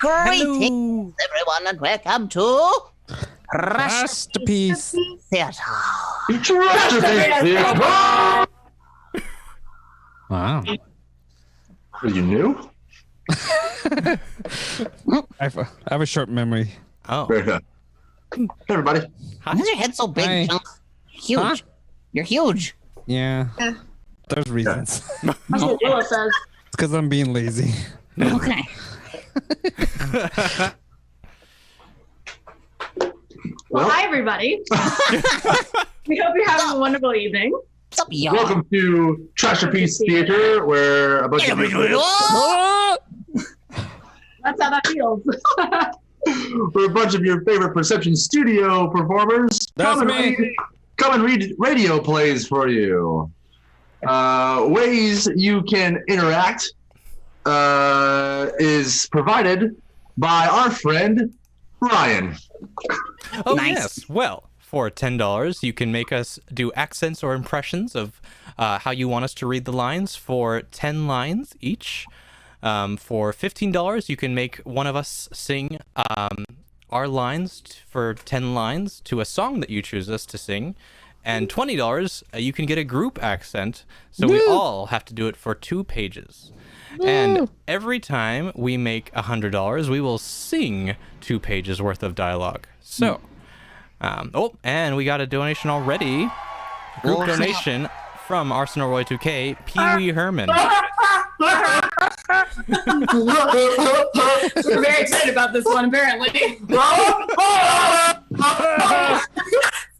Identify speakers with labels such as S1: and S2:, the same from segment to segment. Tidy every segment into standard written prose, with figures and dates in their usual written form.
S1: Greetings, everyone, and welcome to
S2: Trashterpiece
S1: Theater.
S3: Trashterpiece Theater!
S2: Wow.
S3: Are you new?
S2: I have a short memory.
S4: Oh.
S3: Very good. Hey, everybody.
S1: Why is your head so big,
S2: Hi.
S1: Chunk? Huge.
S2: Huh?
S1: You're huge.
S2: Yeah. There's reasons.
S5: That's what Willa says.
S2: It's because I'm being lazy.
S1: Okay.
S5: Well, hi, everybody. We hope you're having a wonderful evening.
S1: What's up, y'all?
S3: Welcome to Trashterpiece Theater, where a bunch of
S5: That's how that feels.
S3: we're a bunch of your favorite Perception Studio performers.
S2: That's me.
S3: Come and read radio plays for you. Ways you can interact is provided by our friend Ryan.
S4: Oh,
S1: Nice.
S4: yes. Well, for $10, you can make us do accents or impressions of how you want us to read the lines for 10 lines each. For $15, you can make one of us sing our lines for 10 lines to a song that you choose us to sing. And $20, you can get a group accent, so we all have to do it for 2 pages. And every time we make $100, we will sing 2 pages worth of dialogue. So, and we got a donation already. Group donation from Arsenal Roy 2K, Pee Wee Herman.
S5: We're very excited about this one, apparently.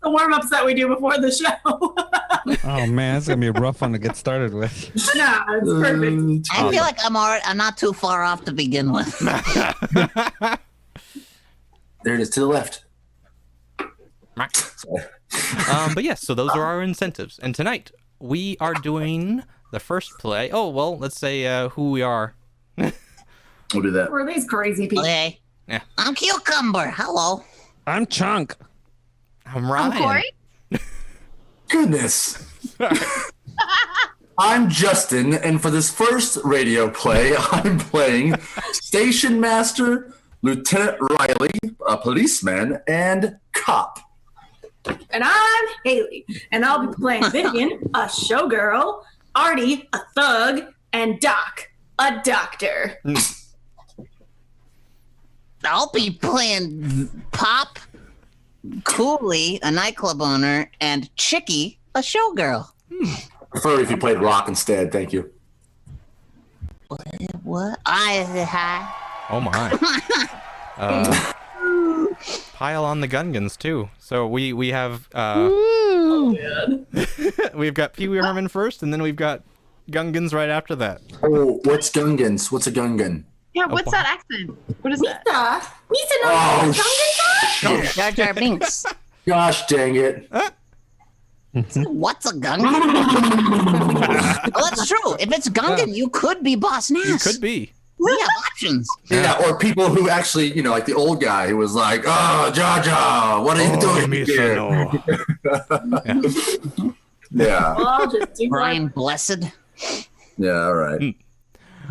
S5: The warm-ups that we do before the show.
S2: Oh man, it's gonna be a rough one to get started with.
S5: No, it's perfect.
S1: I feel like I'm not too far off to begin with.
S6: There it is to the left.
S4: But yes, so those are our incentives. And tonight, we are doing the first play. Oh, well, let's say who we are.
S6: We'll do that.
S5: Who are these crazy people?
S1: Okay.
S4: Yeah.
S1: I'm Cucumber. Hello.
S2: I'm Chunk.
S4: I'm Ryan.
S6: Goodness. I'm Justin, and for this first radio play, I'm playing Station Master, Lieutenant Riley, a policeman, and cop.
S5: And I'm Haley, and I'll be playing Vivian, a showgirl, Artie, a thug, and Doc, a doctor.
S1: I'll be playing Pop, Cooley, a nightclub owner, and Chicky, a showgirl.
S6: Prefer if you played rock instead, thank you.
S1: What? Hi.
S4: Oh, my. Pile on the Gungans, too. So we have... we've got Pee Wee Herman first, and then we've got Gungans right after that.
S6: Oh, what's Gungans? What's a Gungan?
S7: Yeah, what's that accent? What is that?
S5: Misa
S6: Oh,
S5: knows
S1: Jar Jar Binks.
S6: Gosh dang it.
S1: What's a Gungan? Well, that's true. If it's Gungan, you could be Boss Nass.
S4: You could be.
S1: We have options.
S6: Yeah, or people who actually, like the old guy who was like, oh, Jar Jar, what are you doing here? Yeah.
S5: Well, I'll just do
S1: Brian Blessed.
S6: Yeah, all right.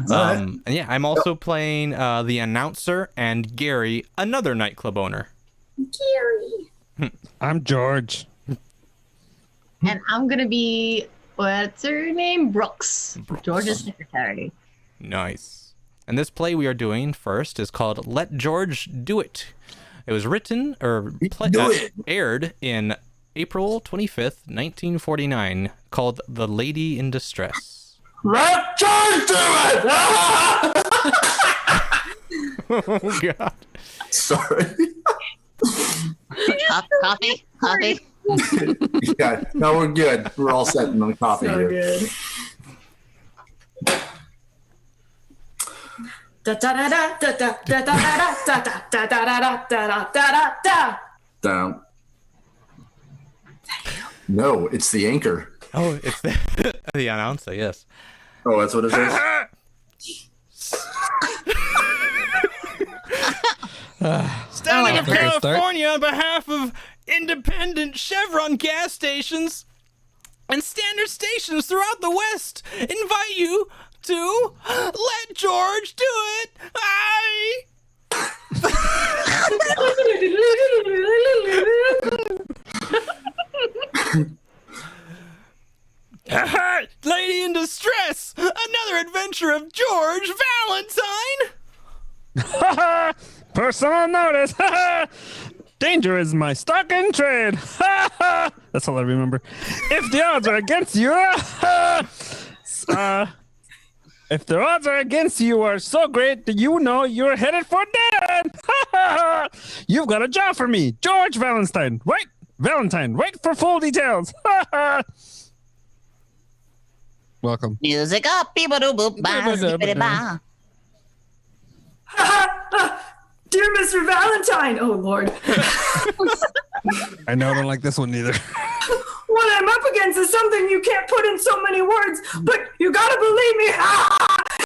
S4: And yeah, I'm also playing the announcer and Gary, another nightclub owner.
S5: Gary.
S2: I'm George.
S7: And I'm gonna be what's her name? Brooks. George's secretary.
S4: Nice. And this play we are doing first is called Let George Do It. It was written or aired in April 25th, 1949, called The Lady in Distress.
S6: Let George do it!
S4: Oh, God.
S6: Sorry.
S1: Coffee?
S6: Yeah, no, we're good. We're all set on the coffee
S5: So
S6: here.
S5: good. Da da da da da da da da da da da da da da da da.
S6: Down. No, it's the anchor.
S4: Oh, it's the announcer, yes.
S6: Oh, that's what it is?
S4: Standing of
S2: Okay, start.
S4: California on behalf of independent Chevron gas stations and standard stations throughout the West, invite you to Let George Do It. Aye. adventure of George Valentine.
S2: Personal notice. Danger is my stock in trade. That's all I remember. If the odds are against you, if the odds are against you are so great that you know you're headed for dead. You've got a job for me, George Valentine. Wait, Valentine. Wait for full details. Welcome.
S1: Music up, beep doo boop ba, zippity ba.
S5: Dear Mr. Valentine. Oh, Lord.
S2: I know I don't like this one either.
S5: What I'm up against is something you can't put in so many words, but you gotta believe me.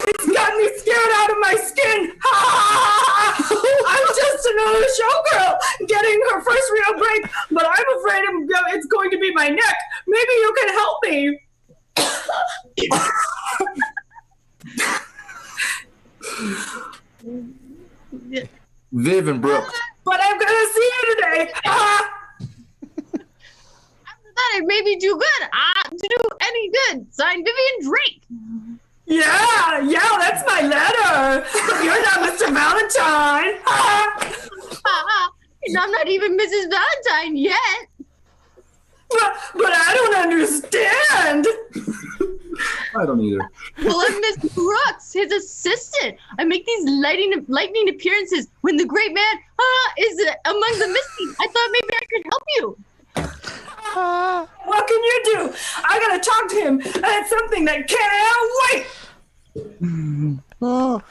S5: It's got me scared out of my skin. I'm just another showgirl getting her first real break, but I'm afraid it's going to be my neck. Maybe you can help me.
S6: Viv and Brooke.
S5: But I'm gonna see you today.
S7: It may be too good. Do any good. Signed, Vivian Drake.
S5: Yeah, that's my letter. But you're not Mr. Valentine.
S7: And I'm not even Mrs. Valentine yet.
S5: But I don't understand.
S6: I don't either.
S7: Well, I'm Miss Brooks, his assistant. I make these lightning appearances when the great man is among the missing. I thought maybe I could help you.
S5: What can you do? I gotta talk to him. And it's something that can't wait.
S7: Well,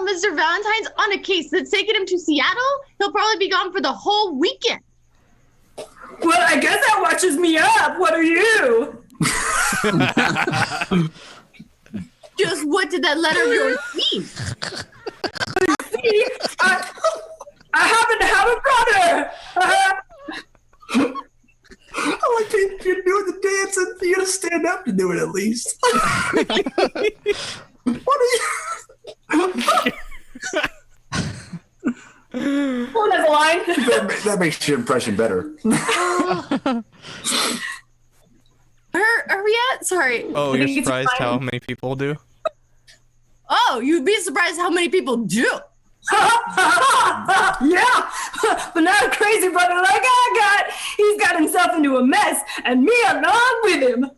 S7: Mr. Valentine's on a case that's taken him to Seattle. He'll probably be gone for the whole weekend.
S5: Well, I guess that watches me up. What are you?
S7: Just what did that letter of yours mean?
S5: See, I happen to have a brother.
S6: I like that you're doing the dance and you gotta stand up to do it at least. What are you?
S5: Oh, there's a line.
S6: That makes your impression better.
S7: Are we at? Sorry.
S4: Oh,
S5: I
S4: you're
S5: think it's
S4: surprised
S5: fine.
S4: how many people do?
S7: Oh, you'd be surprised how many people do.
S5: Yeah, but not a crazy brother like I got. He's got himself into a mess, and me along with him.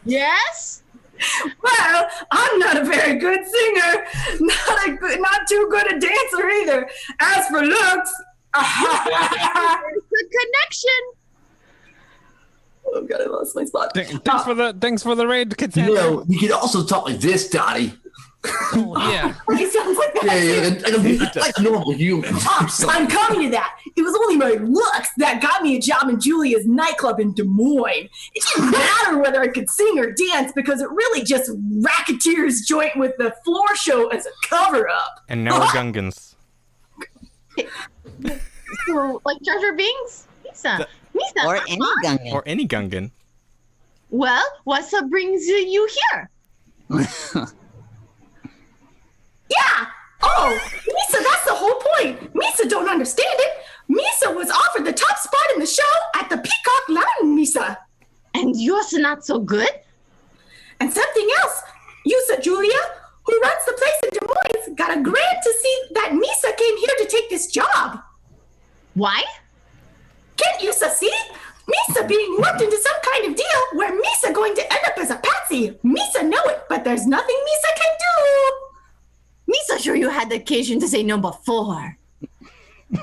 S7: Yes?
S5: Well, I'm not a very good singer, not too good a dancer either. As for looks,
S7: Good connection.
S5: oh god, I lost my spot.
S2: Thanks for the raid, kids.
S6: You know, you can also talk like this, Dottie.
S2: Yeah.
S5: He sounds like that.
S6: Like a normal human.
S5: I'm coming to that. It was only my looks that got me a job in Julia's nightclub in Des Moines. It didn't matter whether I could sing or dance because it really just racketeers joint with the floor show as a cover-up.
S4: And now we're Gungans.
S7: So, like Treasure Bings? Misa.
S1: Or any Gungan.
S4: Or any Gungan.
S7: Well, what's up brings you here?
S5: Yeah! Oh, Misa, that's the whole point. Misa don't understand it. Misa was offered the top spot in the show at the Peacock Lounge, Misa.
S7: And yours not so good?
S5: And something else. Yusa Julia, who runs the place in Des Moines, got a grant to see that Misa came here to take this job.
S7: Why?
S5: Can't Yusa see? Misa being worked into some kind of deal where Misa going to end up as a patsy. Misa know it, but there's nothing Misa can do.
S7: Misa sure you had the occasion to say no before.
S5: Yeah,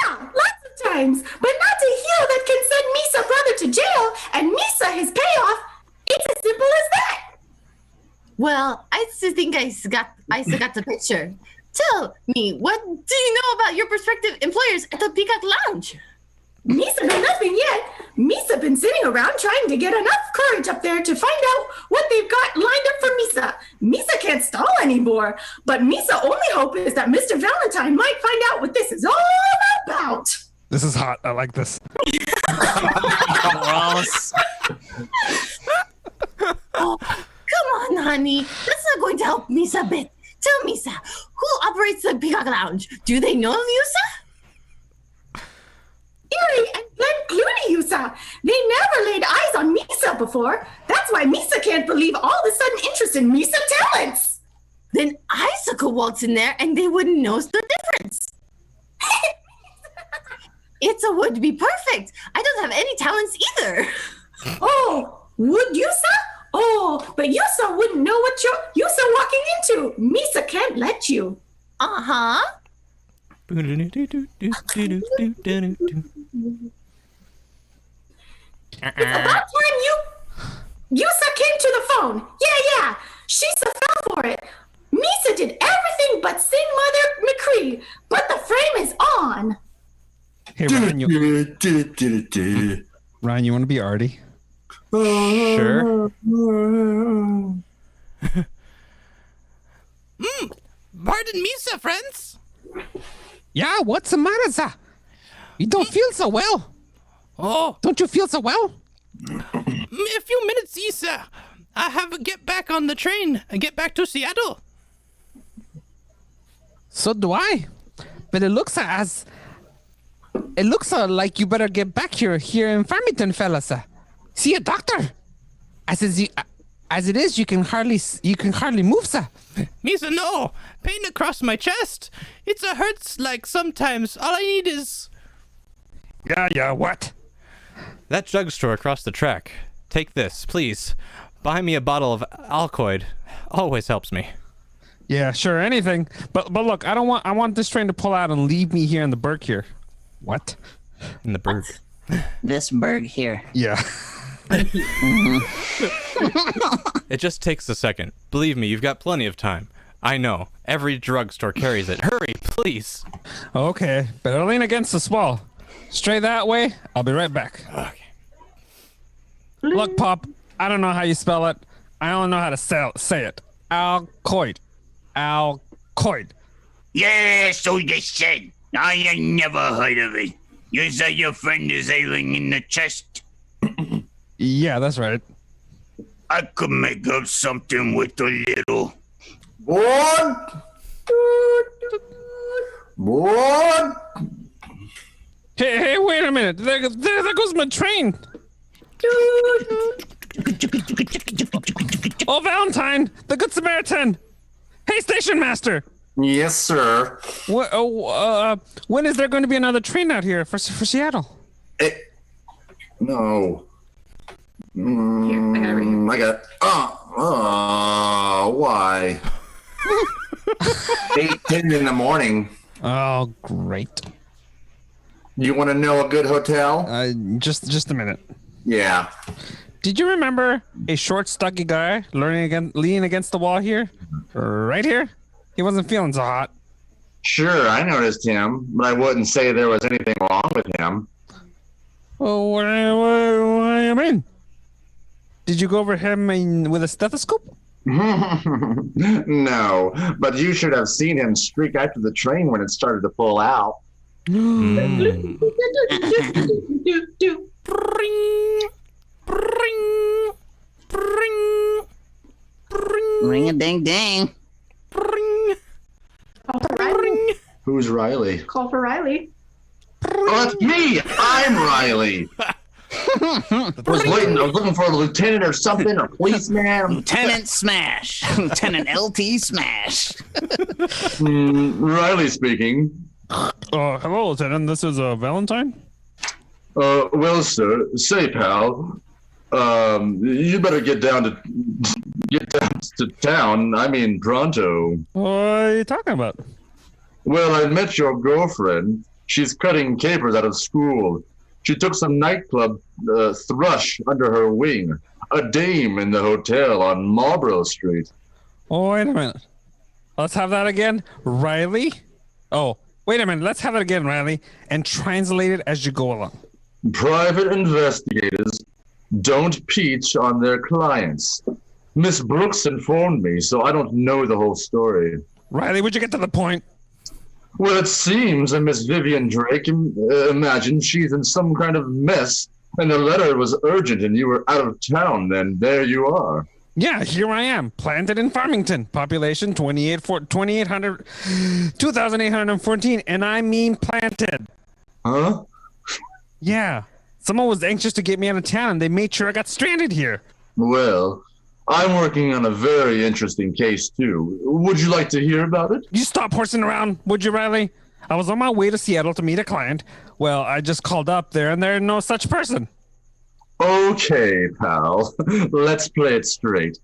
S5: lots of times, but not to heal that can send Misa brother to jail and Misa his payoff. It's as simple as that.
S7: Well, I still think I still got the picture. Tell me, what do you know about your prospective employers at the Peacock Lounge?
S5: Misa know nothing yet. Misa been sitting around trying to get enough courage up there to find out what they've got lined up for Misa. Misa can't stall anymore, but Misa only hope is that Mr. Valentine might find out what this is all about.
S2: This is hot. I like this.
S1: Gross.
S7: Oh, come on, honey. That's not going to help Misa a bit. Tell Misa, who operates the Peacock Lounge? Do they know of Yusa?
S5: Erie and Glenn Clooney, Yusa. They never laid eyes on Misa before. That's why why Misa can't believe all the sudden interest in Misa talents.
S7: Then Isa could waltz in there and they wouldn't know the difference. Itza would be perfect. I don't have any talents either.
S5: Oh, would Yusa? Oh, but Yusa wouldn't know what Yusa walking into. Misa can't let you.
S7: Uh-huh.
S5: It's about time Yusa came to the phone. Yeah. Shisa fell for it. Misa did everything but sing Mother McCree, but the frame is on.
S2: Hey, Ryan, you want to be Artie?
S4: Sure. Pardon me, sir, friends.
S2: Yeah, what's the matter, sir? You don't feel so well.
S4: Oh,
S2: Don't you feel so well?
S4: a few minutes, sir. I have to get back on the train and get back to Seattle.
S2: So do I. But it looks like you better get back here in Farmington, fella, sir. See a doctor. As it is, you can hardly move, sir.
S4: Misa, no. Pain across my chest. It hurts like sometimes. All I need is...
S2: Yeah, what?
S4: That drugstore across the track. Take this, please. Buy me a bottle of Alcoid. Always helps me.
S2: Yeah, sure, anything. But look, I want this train to pull out and leave me here in the Berg here. What?
S4: In the Berg.
S1: This Berg here.
S2: Yeah.
S4: It just takes a second. Believe me, you've got plenty of time. I know. Every drugstore carries it. Hurry, please.
S2: Okay, better lean against the wall. Straight that way. I'll be right back.
S4: Okay.
S2: Look, Pop, I don't know how you spell it. I only know how to say it. Alcoid. Alcoid.
S8: Yeah, so they said. I ain't never heard of it. You say your friend is ailing in the chest?
S2: Yeah, that's right.
S8: I could make up something with a little.
S6: What?
S2: Hey, wait a minute. There goes my train. Oh, Valentine, the Good Samaritan. Hey, station master.
S6: Yes, sir.
S2: When is there going to be another train out here for Seattle?
S6: No.
S5: Here, I gotta read it.
S6: I got. Why? 8:10 in the morning.
S2: Oh, great.
S6: You want to know a good hotel?
S2: Just a minute.
S6: Yeah.
S2: Did you remember a short, stocky guy leaning against the wall here? Right here? He wasn't feeling so hot.
S3: Sure, I noticed him, but I wouldn't say there was anything wrong with him.
S2: Oh, what do you mean? Did you go over him with a stethoscope?
S3: No, but you should have seen him streak after the train when it started to pull out.
S4: Hmm.
S1: Ring a ding ding.
S5: Call for Riley.
S3: Who's Riley?
S5: Call for Riley.
S3: Oh, that's me! I'm Riley! I was looking for a lieutenant or something, or policeman.
S1: Lieutenant Smash. Lieutenant LT Smash.
S3: Riley speaking.
S2: Hello, Lieutenant. This is Valentine.
S3: Well, sir, say, pal, you better get down to town. I mean, pronto.
S2: What are you talking about?
S3: Well, I met your girlfriend. She's cutting capers out of school. She took some nightclub thrush under her wing. A dame in the hotel on Marlborough Street.
S2: Oh, wait a minute. Let's have that again. Riley? Oh, wait a minute. Let's have it again, Riley, and translate it as you go along.
S3: Private investigators don't peach on their clients. Miss Brooks informed me, so I don't know the whole story.
S2: Riley, would you get to the point?
S3: Well, it seems that Miss Vivian Drake imagined she's in some kind of mess, and the letter was urgent, and you were out of town, then there you are.
S2: Yeah, here I am, planted in Farmington, population 2,814, and I mean planted.
S3: Huh?
S2: Yeah, someone was anxious to get me out of town, and they made sure I got stranded here.
S3: Well, I'm working on a very interesting case, too. Would you like to hear about it?
S2: You stop horsing around, would you, Riley? I was on my way to Seattle to meet a client. Well, I just called up there, and there's no such person.
S3: Okay, pal. Let's play it straight.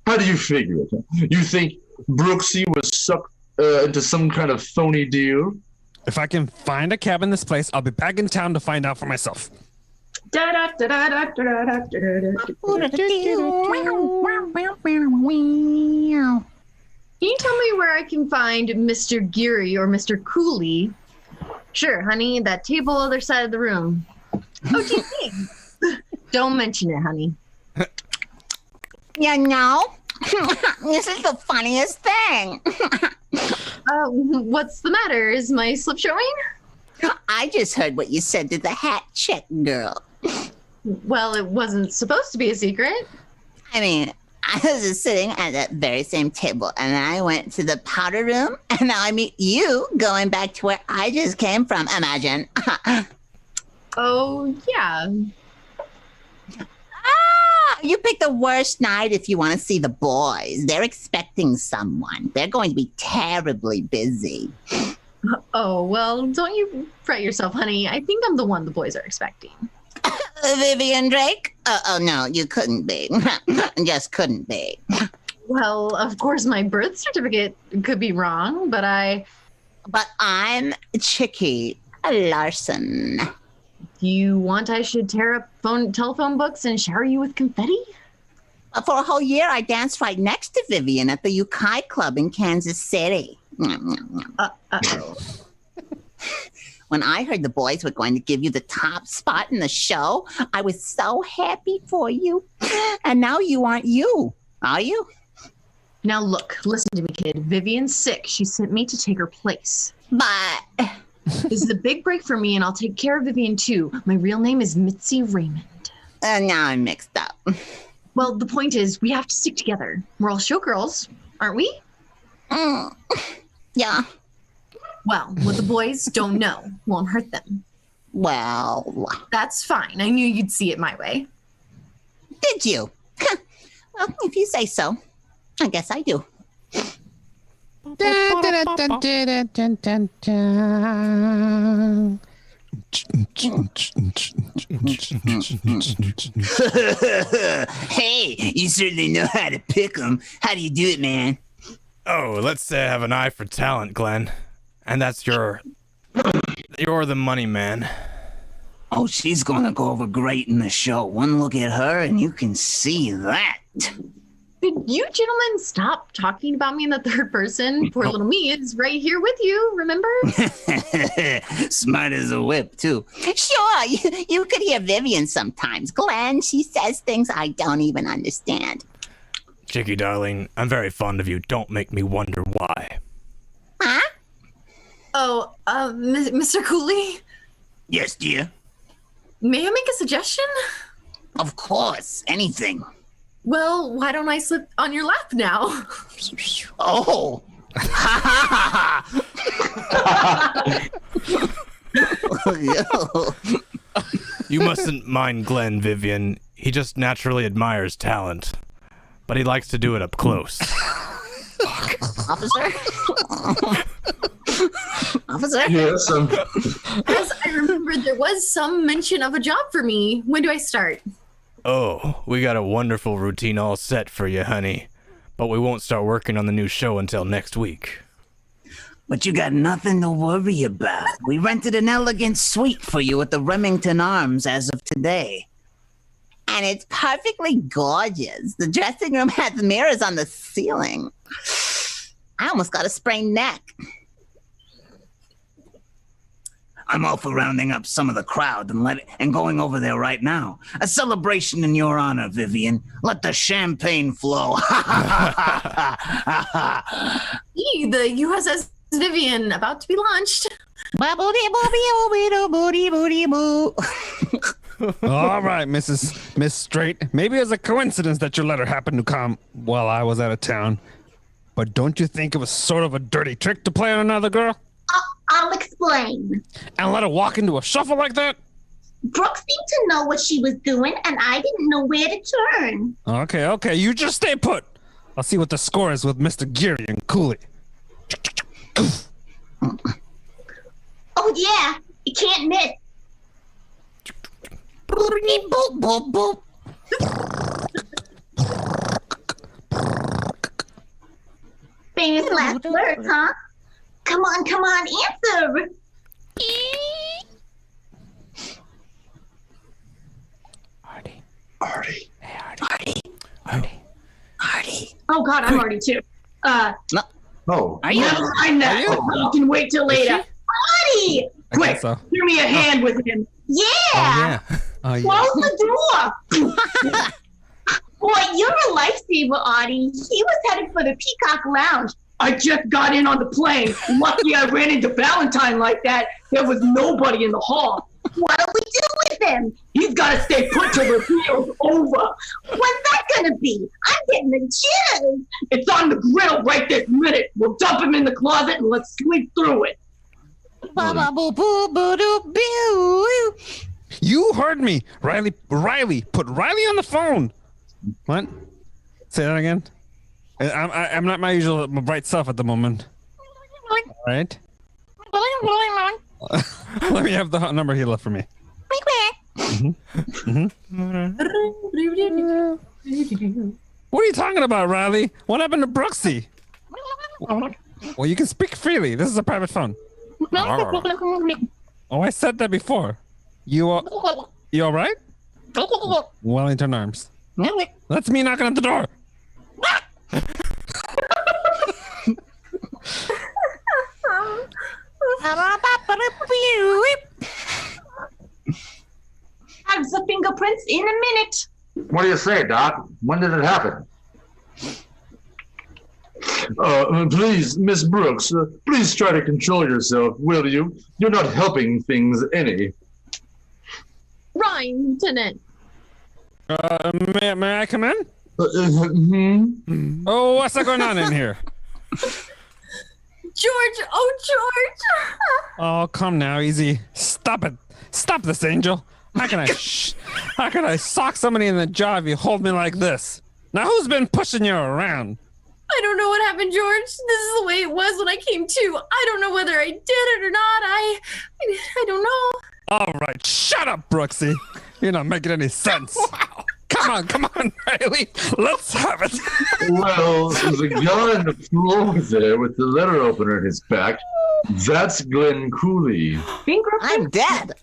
S3: How do you figure it? You think Brooksy was sucked into some kind of phony deal?
S2: If I can find a cab in this place, I'll be back in town to find out for myself.
S7: Can you tell me where I can find Mr. Geary or Mr. Cooley? Sure, honey, that table other side of the room. Oh, gee, thanks. Don't mention it, honey.
S1: You know, this is the funniest thing.
S7: What's the matter? Is my slip showing?
S1: I just heard what you said to the hat check girl.
S7: Well, it wasn't supposed to be a secret.
S1: I mean, I was just sitting at that very same table, and then I went to the powder room, and now I meet you going back to where I just came from. Imagine.
S7: Oh, yeah.
S1: You picked the worst night if you want to see the boys. They're expecting someone. They're going to be terribly busy.
S7: Oh, well, don't you fret yourself, honey. I think I'm the one the boys are expecting.
S1: Vivian Drake? Oh, no, you couldn't be. Just couldn't be.
S7: Well, of course, my birth certificate could be wrong, but
S1: I'm Chicky Larson.
S7: You want I should tear up telephone books and shower you with confetti?
S1: For a whole year, I danced right next to Vivian at the Ukai Club in Kansas City.
S7: Uh-oh.
S1: When I heard the boys were going to give you the top spot in the show, I was so happy for you. And now you aren't you, are you?
S7: Now look, listen to me, kid. Vivian's sick. She sent me to take her place.
S1: But
S7: This is a big break for me, and I'll take care of Vivian, too. My real name is Mitzi Raymond.
S1: now I'm mixed up.
S7: Well, the point is, we have to stick together. We're all showgirls, aren't we?
S1: Yeah.
S7: Well, what the boys don't know won't hurt them.
S1: Well,
S7: That's fine. I knew you'd see it my way.
S1: did you? Well, if you say so, I guess I do. Hey, you certainly know how to pick 'em. How do you do it, man?
S4: Oh, let's have an eye for talent, Glenn. And that's you're the money man.
S1: Oh, she's gonna go over great in the show. One look at her and you can see that.
S7: Could you gentlemen stop talking about me in the third person? Poor little me is right here with you, remember?
S1: Smart as a whip, too. Sure, you could hear Vivian sometimes. Glenn, she says things I don't even understand.
S4: Chicky, darling, I'm very fond of you. Don't make me wonder why.
S1: Huh?
S7: Oh, Mr. Cooley,
S1: Yes, dear.
S7: may I make a suggestion?
S1: Of course, anything.
S7: Well, why don't I slip on your lap now?
S1: Oh.
S4: You mustn't mind Glenn, Vivian. He just naturally admires talent. But he likes to do it up close.
S1: Officer? Officer?
S3: Yes,
S7: As I remember, there was some mention of a job for me. When do I start?
S4: Oh, we got a wonderful routine all set for you, honey. But we won't start working on the new show until next week.
S1: But you got nothing to worry about. We rented an elegant suite for you at the Remington Arms as of today. And it's perfectly gorgeous. The dressing room has mirrors on the ceiling. I almost got a sprained neck. I'm all for rounding up some of the crowd and going over there right now. A celebration in your honor, Vivian. Let the champagne flow.
S7: The USS Vivian about to be launched.
S2: All right, Miss Straight. Maybe it's a coincidence that your letter happened to come while I was out of town. But don't you think it was sort of a dirty trick to play on another girl?
S9: I'll explain.
S2: And let her walk into a shuffle like that?
S9: Brooke seemed to know what she was doing, and I didn't know where to turn.
S2: Okay. You just stay put. I'll see what the score is with Mr. Geary and Cooley.
S9: Oh, yeah. You can't miss.
S1: Boop, boop, boop, boop.
S9: Famous last words, huh? Come on, answer.
S3: Artie.
S1: Artie.
S5: Oh God, I'm already too.
S3: Oh.
S1: Are you?
S5: Never mind that. You can wait till later.
S9: Artie!
S5: Quick,
S2: guess so.
S5: give me a hand with him.
S9: Yeah!
S4: Yeah. Oh, yeah.
S9: Close the door! Boy, you're a lifesaver, Artie. He was headed for the Peacock Lounge.
S5: I just got in on the plane. Lucky I ran into Valentine like that. There was nobody in the hall.
S9: What'll we do with him?
S5: He's got to stay put till the deal's over.
S9: When's that gonna be? I'm getting the chills.
S5: It's on the grill right this minute. We'll dump him in the closet and let's sleep through it.
S2: You heard me, Riley. Put Riley on the phone. What? Say that again. I'm not my usual bright self at the moment. All right. Let me have the number he left for me. What are you talking about, Riley? What happened to Brooksy? Well, you can speak freely. This is a private phone. Oh, I said that before. You all right? Wellington Arms. That's me knocking at the door.
S9: Have the fingerprints in a minute.
S3: What do you say, Doc? When did it happen? Please, Miss Brooks, please try to control yourself, will you? You're not helping things any.
S7: Ryan, Lieutenant.
S2: May I come in?
S3: Hmm?
S2: Oh, what's going on in here?
S7: George, oh, George.
S2: Oh, come now, easy. Stop it. Stop this, Angel. How can I sock somebody in the jaw if you hold me like this? Now, who's been pushing you around?
S7: I don't know what happened, George. This is the way it was when I came to. I don't know whether I did it or not. I don't know.
S2: All right, shut up, Brooksy. You're not making any sense. Wow. Come on, Riley. Let's have it.
S3: Well, the guy on the floor there with the letter opener in his back, that's Glenn Cooley.
S1: I'm dead.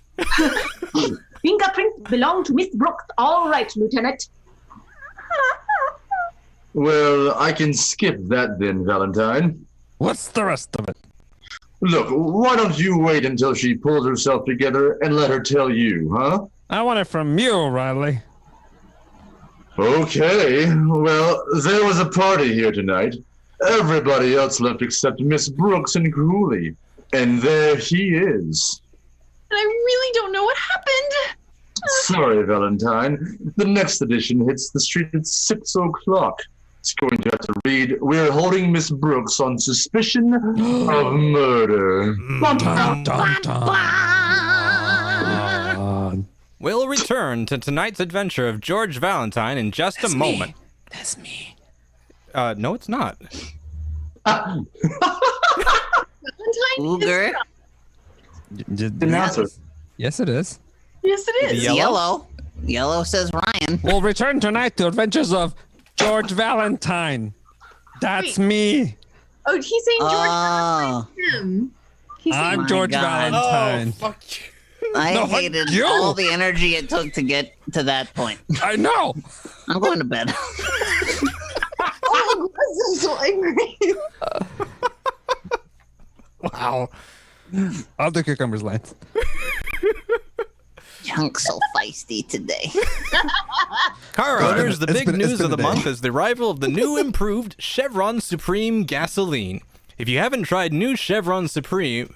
S9: Fingerprints belong to Miss Brooks. All right, Lieutenant.
S3: Well, I can skip that then, Valentine.
S2: What's the rest of it?
S3: Look, why don't you wait until she pulls herself together and let her tell you, huh?
S2: I want it from you, Riley.
S3: Okay, well, there was a party here tonight. Everybody else left except Miss Brooks and Cooley. And there he is.
S7: And I really don't know what happened.
S3: Sorry, Valentine. The next edition hits the street at 6 o'clock. It's going to have to read, we're holding Miss Brooks on suspicion of murder.
S2: Dun, dun, dun.
S4: We'll return to tonight's adventure of George Valentine in just a moment.
S1: That's me.
S4: No, it's not.
S7: Valentine
S1: Cougar.
S3: Announcer.
S2: Yes, it is.
S7: Yes, it is.
S1: Yellow. Yellow says Ryan.
S2: We'll return tonight to adventures of George Valentine. That's me.
S7: Oh, he's saying George
S1: Oh.
S7: Valentine's him. He's saying
S2: I'm
S1: my
S2: George
S1: God.
S2: Valentine.
S4: fuck you.
S1: I
S2: No, fuck
S1: hated
S2: you.
S1: all the energy it took to get to that point.
S2: I know.
S1: I'm going to bed.
S7: oh, I'm so angry.
S4: Wow.
S2: I'll do Cucumber's lines.
S1: Chunk's so feisty today.
S4: Car
S2: Go
S4: owners,
S2: ahead.
S4: the
S2: It's
S4: big
S2: been- it's
S4: news
S2: been
S4: of the
S2: a day.
S4: month is the arrival of the new improved Chevron Supreme gasoline. If you haven't tried new Chevron Supreme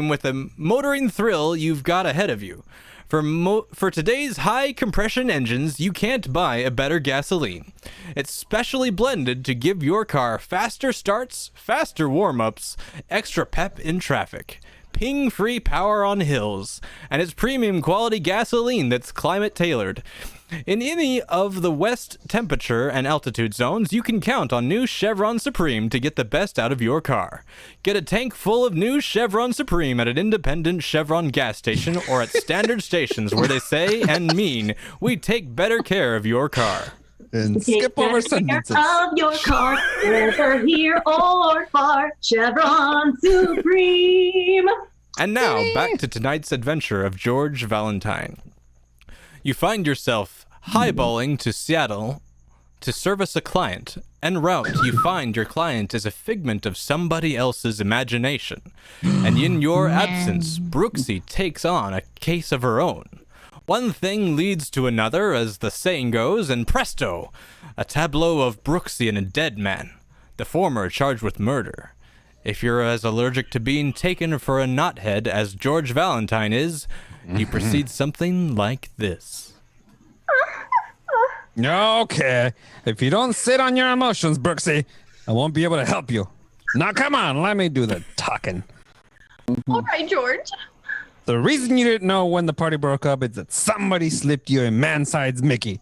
S4: with the motoring thrill you've got ahead of you. For today's high compression engines, you can't buy a better gasoline. It's specially blended to give your car faster starts, faster warm-ups, extra pep in traffic. ping-free power on hills, and it's premium quality gasoline that's climate tailored. In any of the west temperature and altitude zones, you can count on new Chevron Supreme to get the best out of your car. Get a tank full of new Chevron Supreme at an independent Chevron gas station or at standard stations where they say and mean, we take better care of your car.
S2: And skip over sentences.
S9: Of your car, whether here or far, Chevron Supreme.
S4: And now, back to tonight's adventure of George Valentine. You find yourself highballing to Seattle to service a client. En route, you find your client is a figment of somebody else's imagination. And in your absence, Brooksy takes on a case of her own. One thing leads to another, as the saying goes, and presto, a tableau of Brooksy and a dead man, the former charged with murder. If you're as allergic to being taken for a knothead as George Valentine is, you proceed something like this.
S2: Okay. If you don't sit on your emotions, Brooksy, I won't be able to help you. Now, come on, let me do the talking.
S7: All right, George.
S2: The reason you didn't know when the party broke up is that somebody slipped you a man-sized Mickey.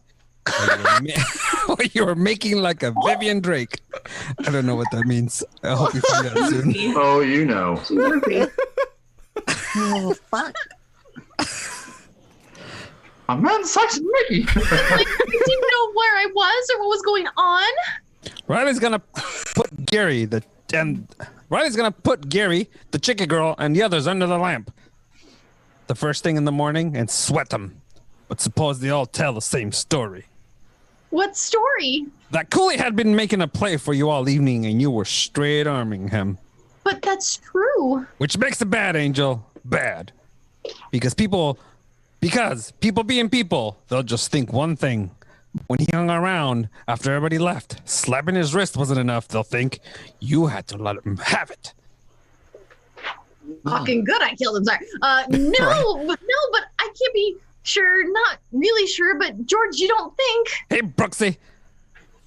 S2: Or you were making like a Vivian Drake. I don't know what that means. I hope you find out soon.
S3: Oh, you know.
S1: Oh, fuck.
S3: A man-sized Mickey.
S7: I didn't know where I was or what was going on.
S2: Riley's gonna put Gary, the chicken girl, and the others under the lamp the first thing in the morning and sweat them. But suppose they all tell the same story.
S7: What story?
S2: That Cooley had been making a play for you all evening, and you were straight arming him.
S7: But that's true.
S2: Which makes it bad, Angel. Bad. Because people being people, they'll just think one thing. When he hung around after everybody left, slapping his wrist wasn't enough. They'll think you had to let him have it.
S7: Fucking good, I killed him. Sorry. But I can't be sure. Not really sure. But George, you don't think?
S2: Hey, Brooksy,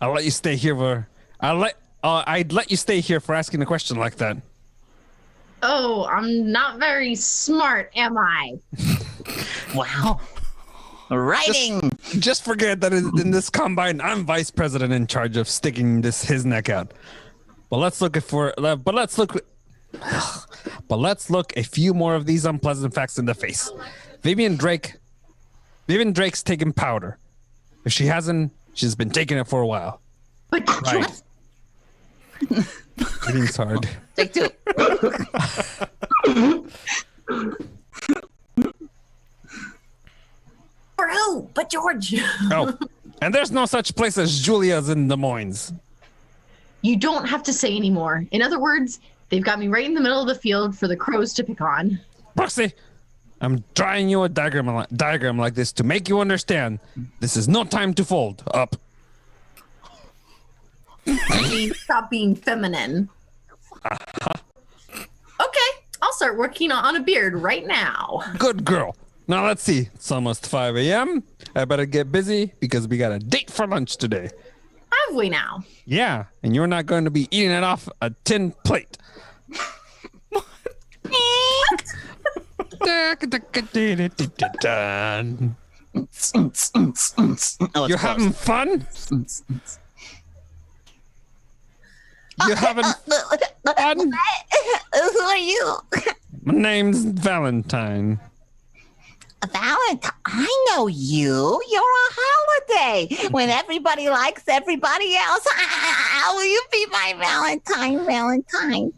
S2: I'll let you stay here I'd let you stay here for asking a question like that.
S7: Oh, I'm not very smart, am I?
S1: Wow. Writing.
S2: Just forget that in this combine, I'm vice president in charge of sticking his neck out. But let's look a few more of these unpleasant facts in the face. Vivian Drake's taking powder. If she hasn't, she's been taking it for a while.
S7: But
S2: Right. Hitting's hard.
S1: Take two.
S7: for who? But George.
S2: Oh, and there's no such place as Julia's in Des Moines.
S7: You don't have to say anymore. In other words, they've got me right in the middle of the field for the crows to pick on.
S2: Brooksy, I'm drawing you a diagram like this to make you understand. This is no time to fold up.
S7: Please stop being feminine. Okay, I'll start working on a beard right now.
S2: Good girl. Now let's see. It's almost 5 a.m. I better get busy because we got a date for lunch today.
S7: Have we now?
S2: Yeah, and you're not going to be eating it off a tin plate. You having fun? You having fun?
S1: Who are you?
S2: My name's Valentine.
S1: Valentine, I know you. You're a holiday. When everybody likes everybody else, how will you be my Valentine?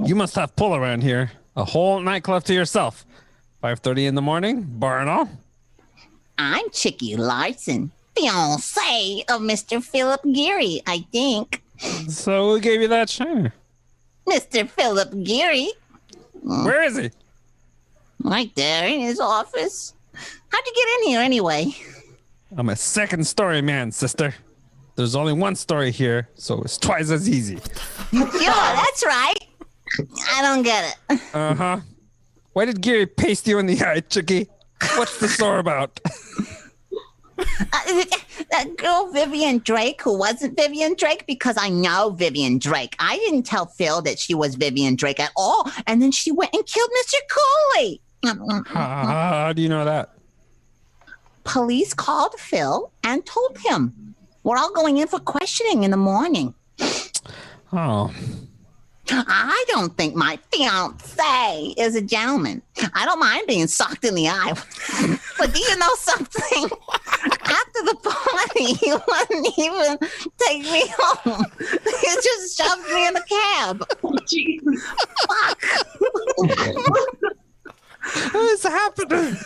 S2: You must have pull around here. A whole nightclub to yourself. 5:30 in the morning, bar and all.
S1: I'm Chicky Larson, fiancé of Mr. Philip Geary, I think.
S2: So who gave you that shiner?
S1: Mr. Philip Geary.
S2: Where is he?
S1: Right there in his office. How'd you get in here anyway?
S2: I'm a second story man, sister. There's only one story here, so it's twice as easy.
S1: Yeah, that's right. I don't get it.
S2: Uh-huh. Why did Geary paste you in the eye, Chicky? What's the sore about?
S1: That girl Vivian Drake, who wasn't Vivian Drake, because I know Vivian Drake. I didn't tell Phil that she was Vivian Drake at all, and then she went and killed Mr. Cooley.
S2: How do you know that?
S1: Police called Phil and told him. We're all going in for questioning in the morning.
S2: Oh.
S1: I don't think my fiancé is a gentleman. I don't mind being socked in the eye. But do you know something? After the party, he wouldn't even take me home. He just shoved me in the cab.
S9: Jesus.
S1: Fuck.
S2: What is happening?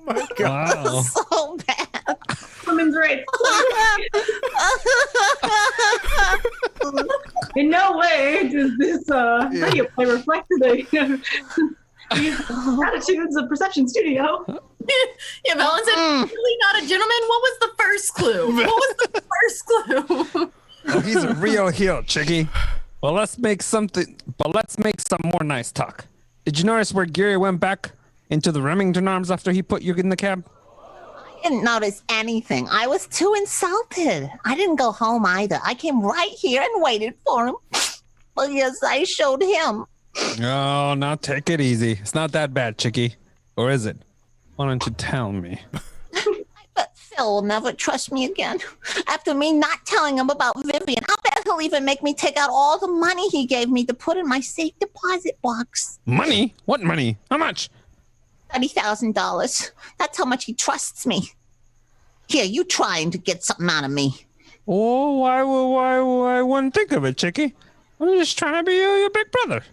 S4: My God.
S2: Wow.
S1: So bad.
S9: Women's rights. In no way does this radio play reflect the attitudes of Perception Studio.
S10: Yeah, Valen said, really not a gentleman? What was the first clue? What was the first clue?
S2: Oh, he's a real heel, Chicky. Well, let's make some more nice talk. Did you notice where Geary went back into the Remington Arms after he put you in the cab?
S1: I didn't notice anything. I was too insulted. I didn't go home either. I came right here and waited for him. Well, yes, I showed him.
S2: Oh, now take it easy. It's not that bad, Chicky. Or is it? Why don't you tell me?
S1: But Phil will never trust me again. After me not telling him about Vivian, I'll bet he'll even make me take out all the money he gave me to put in my safe deposit box.
S2: Money? What money? How much?
S1: $30,000. That's how much he trusts me. Here, you trying to get something out of me.
S2: Oh, why I wouldn't think of it, Chicky. I'm just trying to be your big brother.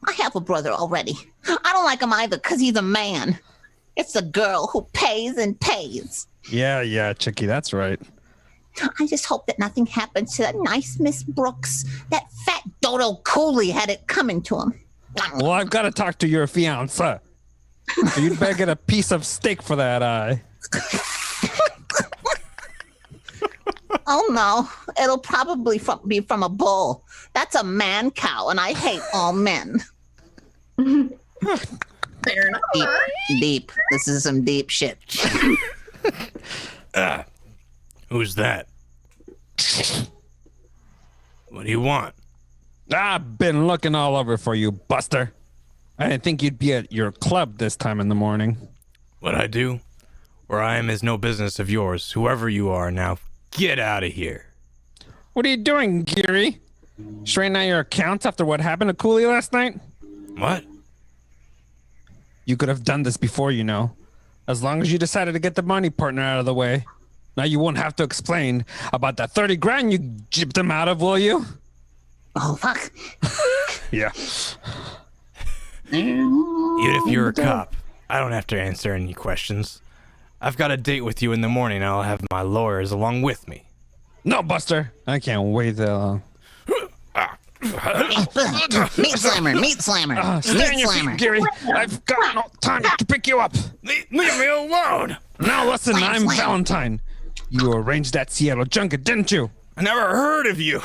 S1: I have a brother already. I don't like him either because he's a man. It's the girl who pays and pays.
S2: Yeah, Chicky, that's right.
S1: I just hope that nothing happens to that nice Miss Brooks. That fat dodo Cooley had it coming to him.
S2: Well, I've got to talk to your fiancé. You'd better get a piece of steak for that eye.
S1: Oh no, it'll probably be from a bull. That's a man cow, and I hate all men.
S10: Fair enough.
S1: Deep. This is some deep shit.
S8: Who's that? What do you want?
S2: I've been looking all over for you, Buster. I didn't think you'd be at your club this time in the morning.
S8: What I do? Where I am is no business of yours, whoever you are now. Get out of here.
S2: What are you doing, Geary? Straighten out your accounts after what happened to Cooley last night?
S8: What?
S2: You could have done this before, you know. As long as you decided to get the money partner out of the way. Now you won't have to explain about that 30 grand you gypped him out of, will you?
S1: Oh, fuck.
S2: Yeah.
S8: Even if you're a cop, I don't have to answer any questions. I've got a date with you in the morning, and I'll have my lawyers along with me.
S2: No, Buster. I can't wait that long.
S1: Meat slammer.
S2: Stay on your feet, Geary. I've got no time to pick you up.
S8: Leave me alone!
S2: Now listen, I'm
S1: Slam.
S2: Valentine. You arranged that Seattle junket, didn't you?
S8: I never heard of you.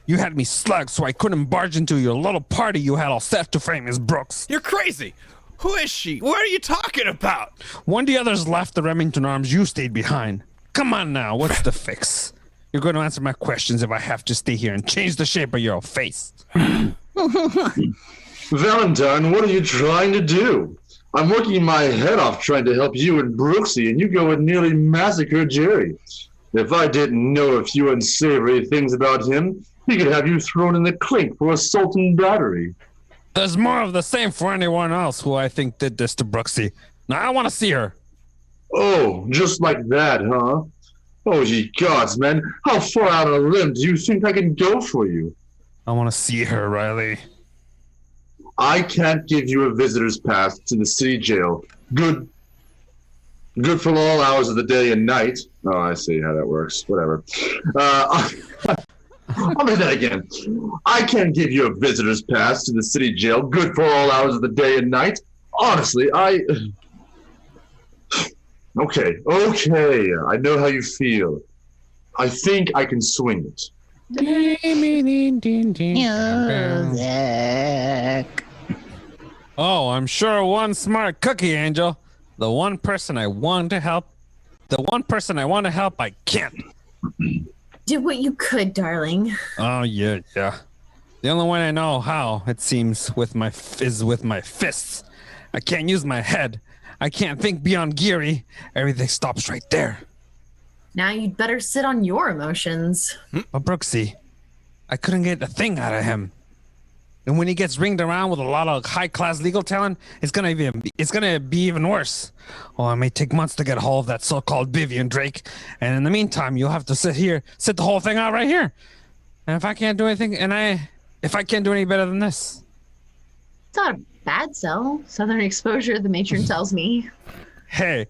S2: You had me slugged so I couldn't barge into your little party you had all set to frame Miss Brooks.
S8: You're crazy. Who is she? What are you talking about?
S2: When the others left the Remington Arms, you stayed behind. Come on now, what's the fix? You're going to answer my questions if I have to stay here and change the shape of your face.
S3: Valentine, what are you trying to do? I'm working my head off trying to help you and Brooksy, and you go and nearly massacre Jerry. If I didn't know a few unsavory things about him, he could have you thrown in the clink for assault and battery.
S2: There's more of the same for anyone else who I think did this to Brooksy. Now I want to see her.
S3: Oh, just like that, huh? Oh, ye gods, man. How far out on a limb do you think I can go for you?
S2: I want to see her, Riley.
S3: I can't give you a visitor's pass to the city jail. Good for all hours of the day and night. Oh, I see how that works. Whatever. I'll do that again. I can't give you a visitor's pass to the city jail. Good for all hours of the day and night. Honestly, Okay. I know how you feel. I think I can swing it.
S1: Music.
S2: Oh, I'm sure one smart cookie, Angel. The one person I want to help, I can't.
S10: Did what you could, darling.
S2: Oh, yeah. The only way I know how, it seems, is with my fists. I can't use my head. I can't think beyond Geary. Everything stops right there.
S10: Now you'd better sit on your emotions.
S2: But Brooksy, I couldn't get a thing out of him. And when he gets ringed around with a lot of high-class legal talent, it's gonna be even worse. Oh, it may take months to get a hold of that so-called Vivian Drake, and in the meantime, you'll have to sit the whole thing out right here. And if I can't do anything, if I can't do any better than this,
S7: It's not a bad cell. Southern exposure, the matron tells me.
S2: hey,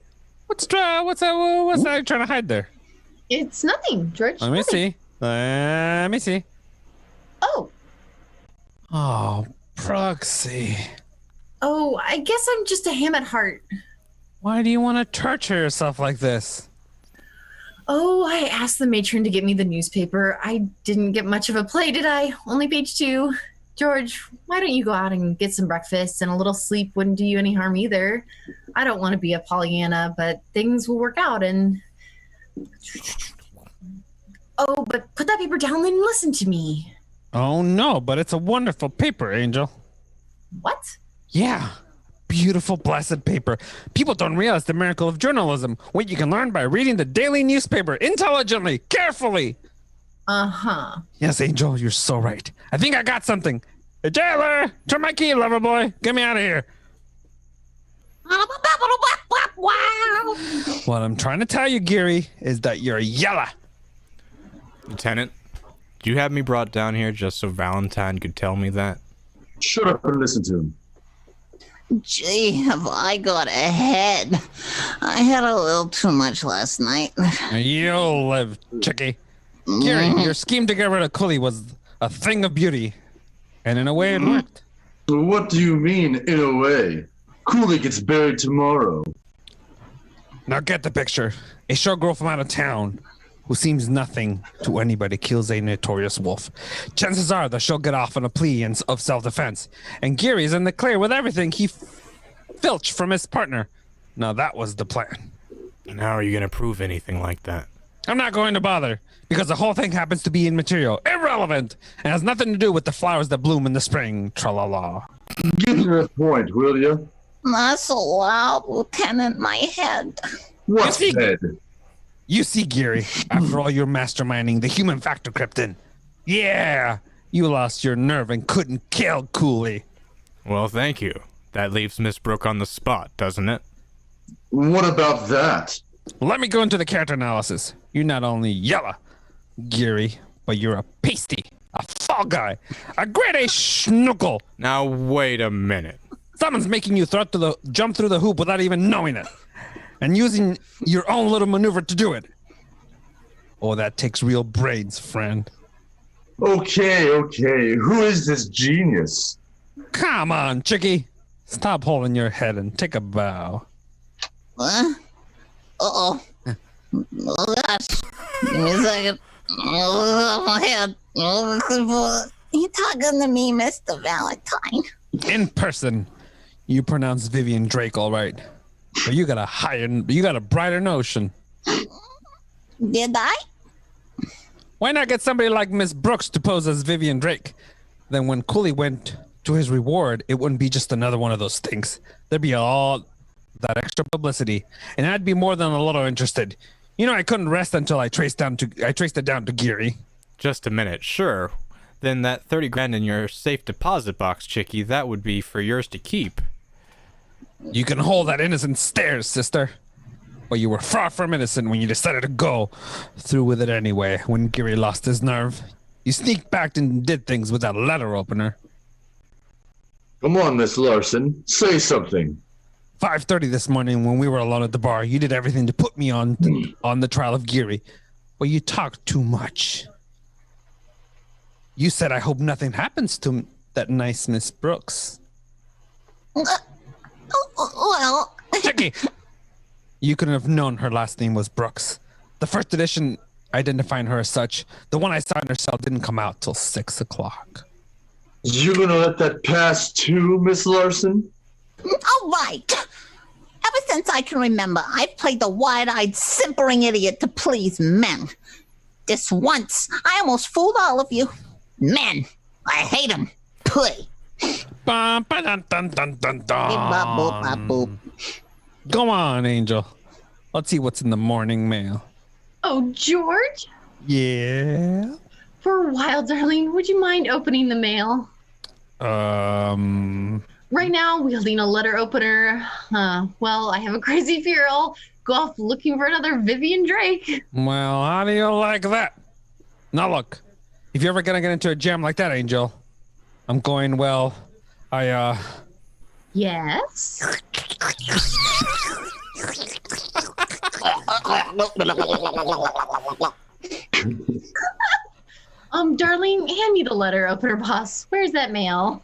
S2: what's that trying to hide there?
S7: It's nothing, George.
S2: Let me see.
S7: Oh.
S2: Oh, Proxy.
S10: Oh, I guess I'm just a ham at heart.
S2: Why do you want to torture yourself like this?
S10: Oh, I asked the matron to get me the newspaper. I didn't get much of a play, did I? Only page 2. George, why don't you go out and get some breakfast, and a little sleep wouldn't do you any harm either. I don't want to be a Pollyanna, but things will work out, and... Oh, but put that paper down and listen to me.
S2: Oh no, but it's a wonderful paper, Angel.
S10: What?
S2: Yeah. Beautiful, blessed paper. People don't realize the miracle of journalism. What you can learn by reading the daily newspaper intelligently, carefully.
S10: Uh-huh.
S2: Yes, Angel, you're so right. I think I got something. Hey, jailer, turn my key, lover boy. Get me out of here. What I'm trying to tell you, Geary, is that you're yellow.
S4: Lieutenant, do you have me brought down here just so Valentine could tell me that?
S3: Shut up and listen to him.
S1: Gee, have I got a head. I had a little too much last night.
S2: You'll live, chickie. Geary, your scheme to get rid of Cooley was a thing of beauty. And in a way, it worked.
S3: What do you mean, in a way? Cooley gets buried tomorrow.
S2: Now get the picture. A showgirl from out of town who seems nothing to anybody kills a notorious wolf. Chances are that she'll get off on a plea of self-defense. And Geary's in the clear with everything he filched from his partner. Now that was the plan.
S4: And how are you going to prove anything like that?
S2: I'm not going to bother, because the whole thing happens to be immaterial, irrelevant, and has nothing to do with the flowers that bloom in the spring, tra-la-la.
S3: Get to the point, will you?
S1: Not so loud, Lieutenant, my head.
S3: What's head?
S2: You see, Geary, after all your masterminding, the human factor crept in. Yeah, you lost your nerve and couldn't kill Cooley.
S4: Well, thank you. That leaves Miss Brooke on the spot, doesn't it?
S3: What about that?
S2: Let me go into the character analysis. You're not only yellow, Geary, but you're a pasty, a fall guy, a grade A schnookle.
S4: Now, wait a minute.
S2: Someone's making you jump through the hoop without even knowing it. And using your own little maneuver to do it. Oh, that takes real brains, friend.
S3: Okay. Who is this genius?
S2: Come on, chickie. Stop holding your head and take a bow.
S1: What? Uh-oh. Oh, gosh. Give me a second. Oh, my head. You talking to me, Mr. Valentine?
S2: In person, you pronounce Vivian Drake all right. But you got a brighter notion.
S1: Did I?
S2: Why not get somebody like Miss Brooks to pose as Vivian Drake? Then when Cooley went to his reward, it wouldn't be just another one of those things. There'd be all that extra publicity, and I'd be more than a little interested. You know, I couldn't rest until I traced it down to Geary.
S4: Just a minute, sure. Then that 30 grand in your safe deposit box, Chickie, that would be for yours to keep.
S2: You can hold that innocent stare, sister. But you were far from innocent when you decided to go through with it anyway, when Geary lost his nerve. You sneaked back and did things with that letter opener.
S3: Come on, Miss Larson. Say something.
S2: 5:30 this morning when we were alone at the bar, you did everything to put me on the trial of Geary. But you talked too much. You said, I hope nothing happens to that nice Miss Brooks.
S1: Well...
S2: Chicky! You couldn't have known her last name was Brooks. The first edition identifying her as such, the one I saw in her cell didn't come out till 6 o'clock.
S3: You gonna let that pass too, Miss Larson?
S1: All right. Ever since I can remember, I've played the wide-eyed, simpering idiot to please men. This once, I almost fooled all of you. Men, I hate them. Puy.
S2: Bum, ba-dun, dun, dun, dun,
S1: Beep, bop, boop, bop, boop.
S2: Go on, Angel. Let's see what's in the morning mail.
S7: Oh, George?
S2: Yeah.
S7: For a while, darling, would you mind opening the mail? Right now, wielding a letter opener. Well, I have a crazy fear I'll go off looking for another Vivian Drake.
S2: Well, how do you like that? Now look, if you're ever gonna get into a jam like that, Angel, I'm going, well,
S7: Yes? Darling, hand me the letter opener, boss. Where's that mail?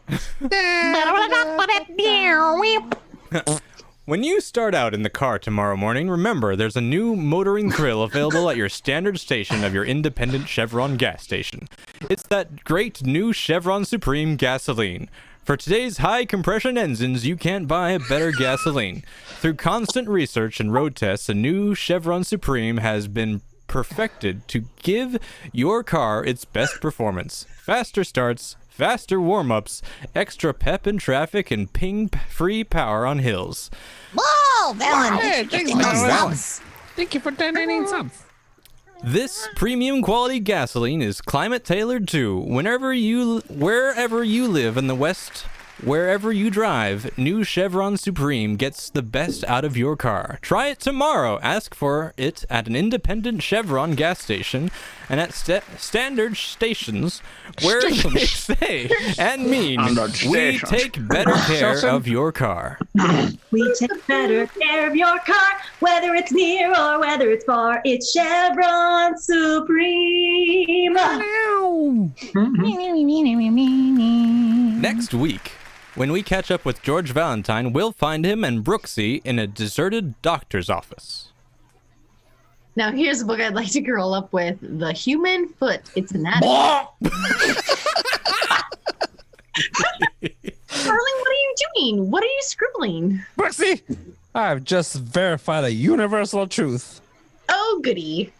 S4: When you start out in the car tomorrow morning, remember there's a new motoring thrill available at your standard station of your independent Chevron gas station. It's that great new Chevron Supreme gasoline. For today's high compression engines, you can't buy a better gasoline. Through constant research and road tests, a new Chevron Supreme has been perfected to give your car its best performance. Faster starts, faster warm-ups, extra pep in traffic, and ping-free power on hills.
S1: Whoa, Valen.
S2: Hey,
S1: Get
S2: thanks,
S1: those
S2: Valen.
S1: subs.
S2: Thank you for donating subs.
S4: This premium quality gasoline is climate tailored to wherever you live in the West, wherever you drive. New Chevron Supreme gets the best out of your car. Try it tomorrow. Ask for it at an independent Chevron gas station and at standard stations where they say and mean we take better care of your car.
S9: We take better care of your car, whether it's near or whether it's far. It's Chevron Supreme.
S4: Next week, when we catch up with George Valentine, we'll find him and Brooksy in a deserted doctor's office.
S7: Now, here's a book I'd like to curl up with. The Human Foot. It's anatomy. Darling, what are you doing? What are you scribbling?
S2: Brooksy, I've just verified a universal truth.
S7: Oh, goody.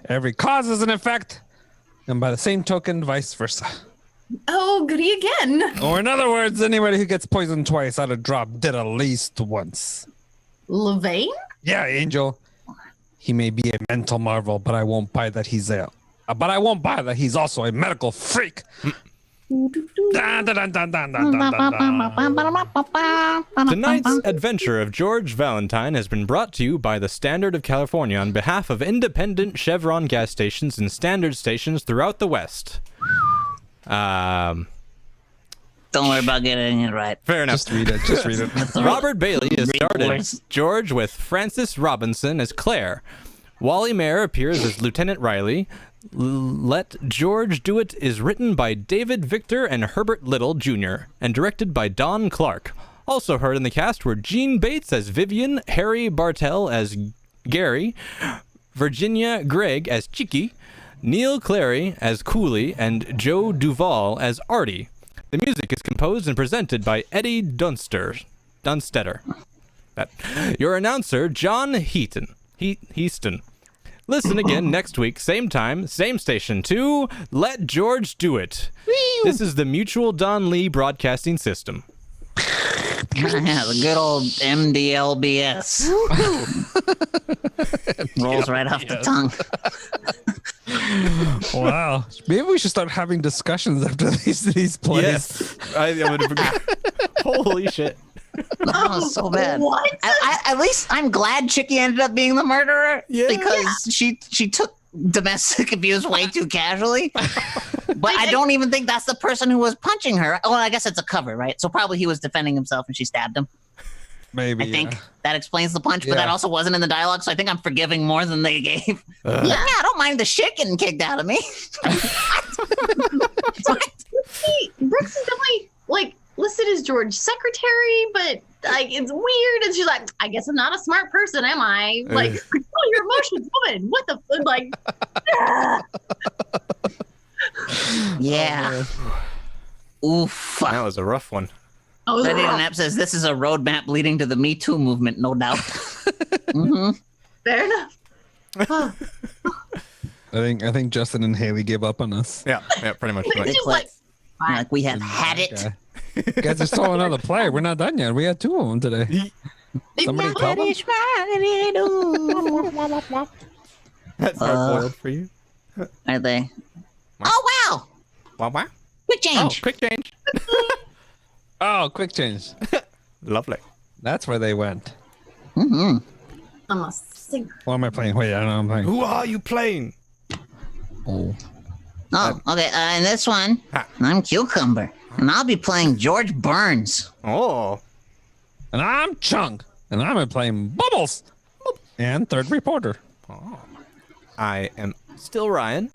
S2: Every cause is an effect, and by the same token, vice versa.
S10: Oh, goody again.
S2: Or in other words, anybody who gets poisoned twice out of drop did at least once.
S7: Levain?
S2: Yeah, Angel. He may be a mental marvel, but I won't buy that he's also a medical freak. Dun, dun, dun, dun, dun, dun, dun, dun.
S4: Tonight's adventure of George Valentine has been brought to you by the Standard of California on behalf of independent Chevron gas stations and standard stations throughout the West.
S1: Don't worry about getting it right.
S4: Fair enough.
S2: Just read it.
S4: Robert Bailey has started George with Frances Robinson as Claire. Wally Mayer appears as Lieutenant Riley. Let George Do It is written by David Victor and Herbert Little Jr. and directed by Don Clark. Also heard in the cast were Gene Bates as Vivian, Harry Bartell as Gary, Virginia Gregg as Chicky, Neil Clary as Cooley, and Joe Duvall as Artie. The music is composed and presented by Eddie Dunstetter. Your announcer, John Heaston. Listen again next week, same time, same station, to Let George Do It. This is the Mutual Don Lee Broadcasting System.
S1: Yeah, the good old MDLBS. Rolls right off the tongue.
S2: Wow. Maybe we should start having discussions after these plays.
S4: Yes. Holy shit.
S1: That was so bad.
S9: What?
S1: At least I'm glad Chicky ended up being the murderer because she took domestic abuse way too casually. But I don't even think that's the person who was punching her. Well, I guess it's a cover, right? So probably he was defending himself and she stabbed him.
S2: Maybe.
S1: I think that explains the punch, but that also wasn't in the dialogue, so I think I'm forgiving more than they gave. Yeah, I don't mind the shit getting kicked out of me.
S7: Brooks is definitely listed as George's secretary, but it's weird. And she's like, I guess I'm not a smart person, am I? Control your emotions, woman. What the
S1: Yeah. Oof.
S4: That was a rough one.
S7: Oh,
S1: Predator Nap says this is a roadmap leading to the Me Too movement, no doubt.
S7: fair enough.
S2: I think Justin and Haley gave up on us.
S4: Yeah, pretty much.
S1: They quit. Like we have had it.
S2: You guys are still another player. We're not done yet. We had 2 of them today. Somebody tell them.
S4: That's hard boiled for you.
S1: Are they? Oh wow!
S4: Wow.
S1: Quick change.
S4: Oh, quick change.
S2: Oh, quick change.
S4: Lovely.
S2: That's where they went.
S1: Mm-hmm.
S7: I'm a singer.
S2: What am I playing? Wait, I don't know what I'm playing.
S4: Who are you playing?
S2: Oh.
S1: Oh, okay. In this one, I'm Cucumber, and I'll be playing George Burns.
S4: Oh.
S2: And I'm Chunk, and I'm playing Bubbles. And third reporter.
S4: Oh. I am still Ryan,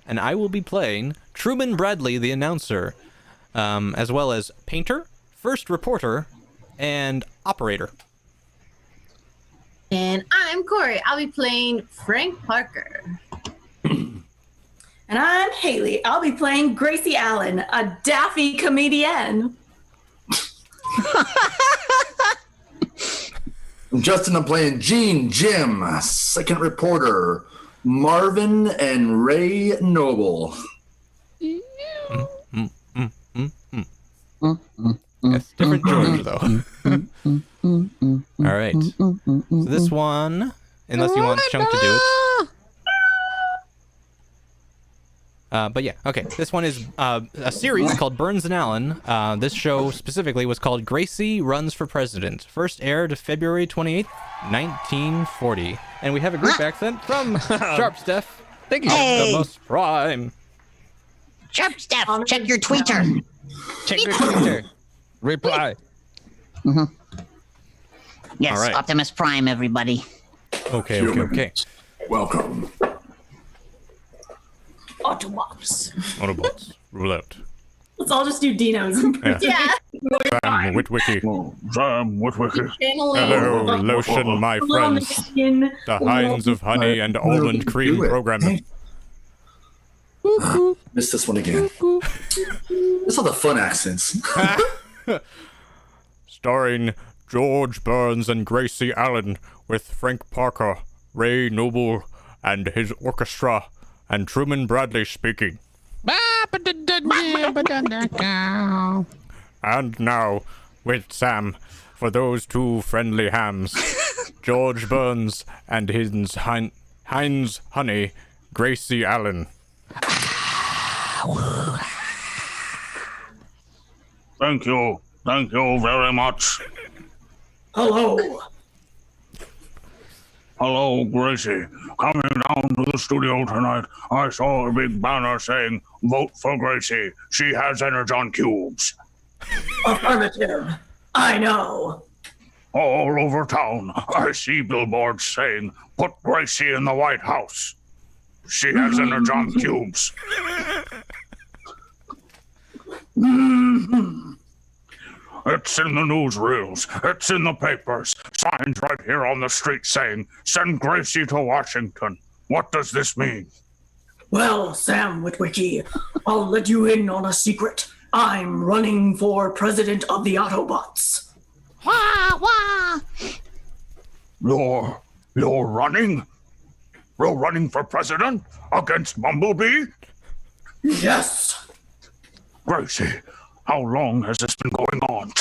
S4: and I will be playing Truman Bradley, the announcer, as well as painter, first reporter, and operator.
S10: And I'm Corey. I'll be playing Frank Parker.
S5: And I'm Haley. I'll be playing Gracie Allen, a daffy comedian.
S6: Justin, I'm playing Gene, Jim, second reporter, Marvin, and Ray Noble.
S4: Yes, different George, though. All right. So this one, unless you want Chunk to do it. But yeah, okay. This one is a series called Burns and Allen. This show specifically was called Gracie Runs for President. First aired February 28th, 1940. And we have a group accent from Sharp Steph. Thank you,
S1: Hey.
S4: the most prime.
S1: Sharp Steph, check your tweeter.
S2: Check your Twitter. Reply.
S1: Yes,
S4: All right.
S1: Optimus Prime, everybody.
S4: Okay.
S6: Welcome.
S5: Autobots.
S4: Autobots, rule out.
S5: Let's all just do Dino's.
S10: Yeah.
S4: Sam Witwicky.
S3: Sam Witwicky.
S4: Hello, lotion, my friends. The Hinds of Honey and Almond Cream
S6: Do it.
S4: program.
S6: Hey. Missed this one again. This are the fun accents.
S4: Starring George Burns and Gracie Allen, with Frank Parker, Ray Noble, and his orchestra, and Truman Bradley speaking. And now, with Sam, for those 2 friendly hams, George Burns and his Heinz Honey, Gracie Allen.
S3: Thank you very much.
S5: Hello.
S3: Hello, Gracie. Coming down to the studio tonight, I saw a big banner saying, "Vote for Gracie. She has Energon cubes."
S5: Affirmative. I know.
S3: All over town, I see billboards saying, "Put Gracie in the White House. She has Energon cubes." It's in the newsreels. It's in the papers. Signs right here on the street saying, "Send Gracie to Washington." What does this mean?
S5: Well, Sam Witwicky, I'll let you in on a secret. I'm running for president of the Autobots.
S1: Wah, wah.
S3: You're running? You're running for president against Bumblebee?
S5: Yes.
S3: Gracie, how long has this been going on?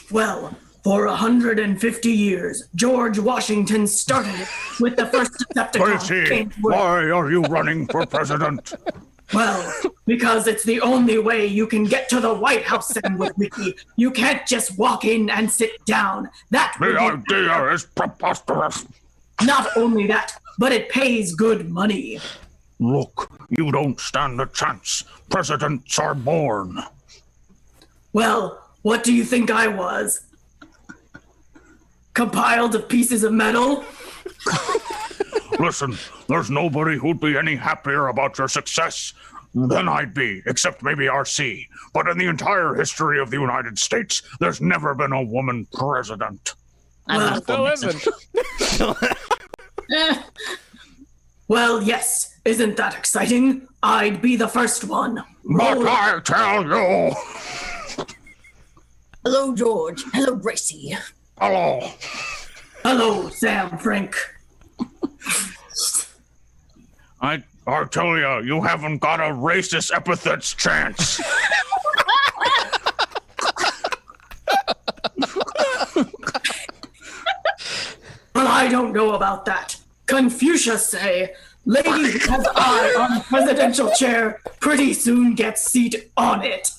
S5: Well, for 150 years, George Washington started it with the first Decepticon.
S3: Gracie, why are you running for president?
S5: Well, because it's the only way you can get to the White House, Sam Witwicky. You can't just walk in and sit down. That
S3: The
S5: would be
S3: idea is preposterous.
S5: not only that, but it pays good money.
S3: Look, you don't stand a chance. Presidents are born.
S5: Well, what do you think I was? Compiled of pieces of metal?
S3: Listen, there's nobody who'd be any happier about your success than I'd be, except maybe RC. But in the entire history of the United States, there's never been a woman president.
S2: Still isn't.
S5: Well, yes. Isn't that exciting? I'd be the first one.
S3: But I tell you,
S10: Hello, George. Hello, Gracie.
S2: Hello.
S5: Hello, Sam Frank.
S2: I tell you, you haven't got a racist epithets chance.
S5: Well, I don't know about that. Confucius say, lady who has eye on the presidential chair pretty soon gets seat on it.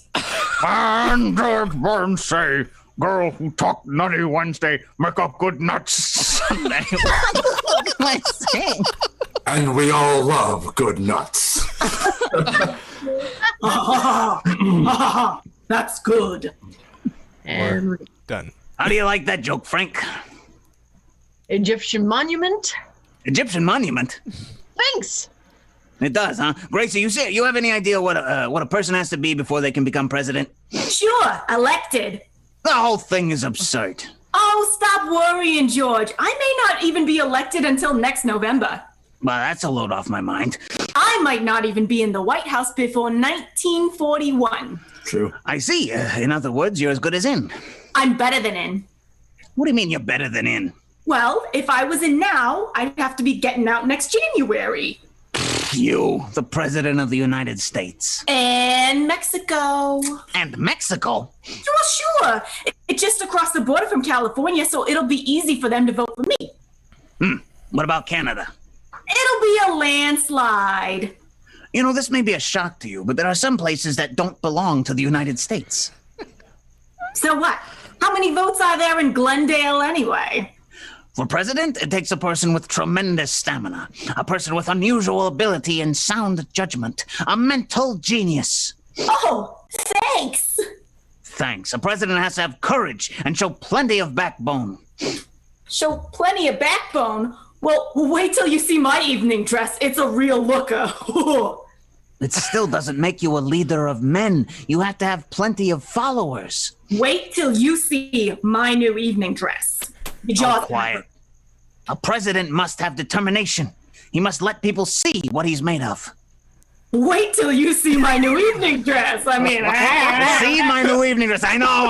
S2: And George Burns say, girl who talk nutty Wednesday, make up good nuts Sunday.
S1: Let's see.
S6: And we all love good nuts.
S5: That's good.
S7: And
S4: Done.
S1: How do you like that joke, Frank?
S7: Egyptian monument.
S1: Egyptian monument?
S7: Thanks.
S1: It does, huh? Gracie, you have any idea what a person has to be before they can become president?
S5: Sure, elected.
S1: The whole thing is absurd.
S5: Oh, stop worrying, George. I may not even be elected until next November.
S1: Well, that's a load off my mind.
S5: I might not even be in the White House before 1941.
S6: True.
S1: I see. In other words, you're as good as in.
S5: I'm better than in.
S1: What do you mean you're better than in?
S5: Well, if I was in now, I'd have to be getting out next January.
S1: You, the president of the United States.
S5: And Mexico.
S1: And Mexico?
S5: Well, sure. It's just across the border from California, so it'll be easy for them to vote for me.
S1: What about Canada?
S5: It'll be a landslide.
S1: You know, this may be a shock to you, but there are some places that don't belong to the United States.
S5: So what? How many votes are there in Glendale anyway?
S1: For president, it takes a person with tremendous stamina, a person with unusual ability and sound judgment, a mental genius.
S5: Oh, thanks.
S1: Thanks. A president has to have courage and show plenty of backbone.
S5: Show plenty of backbone? Well, wait till you see my evening dress. It's a real looker.
S1: It still doesn't make you a leader of men. You have to have plenty of followers.
S5: Wait till you see my new evening dress.
S1: Oh, quiet. A president must have determination. He must let people see what he's made of.
S5: Wait till you see my new evening dress. I mean,
S1: See my new evening dress. I know.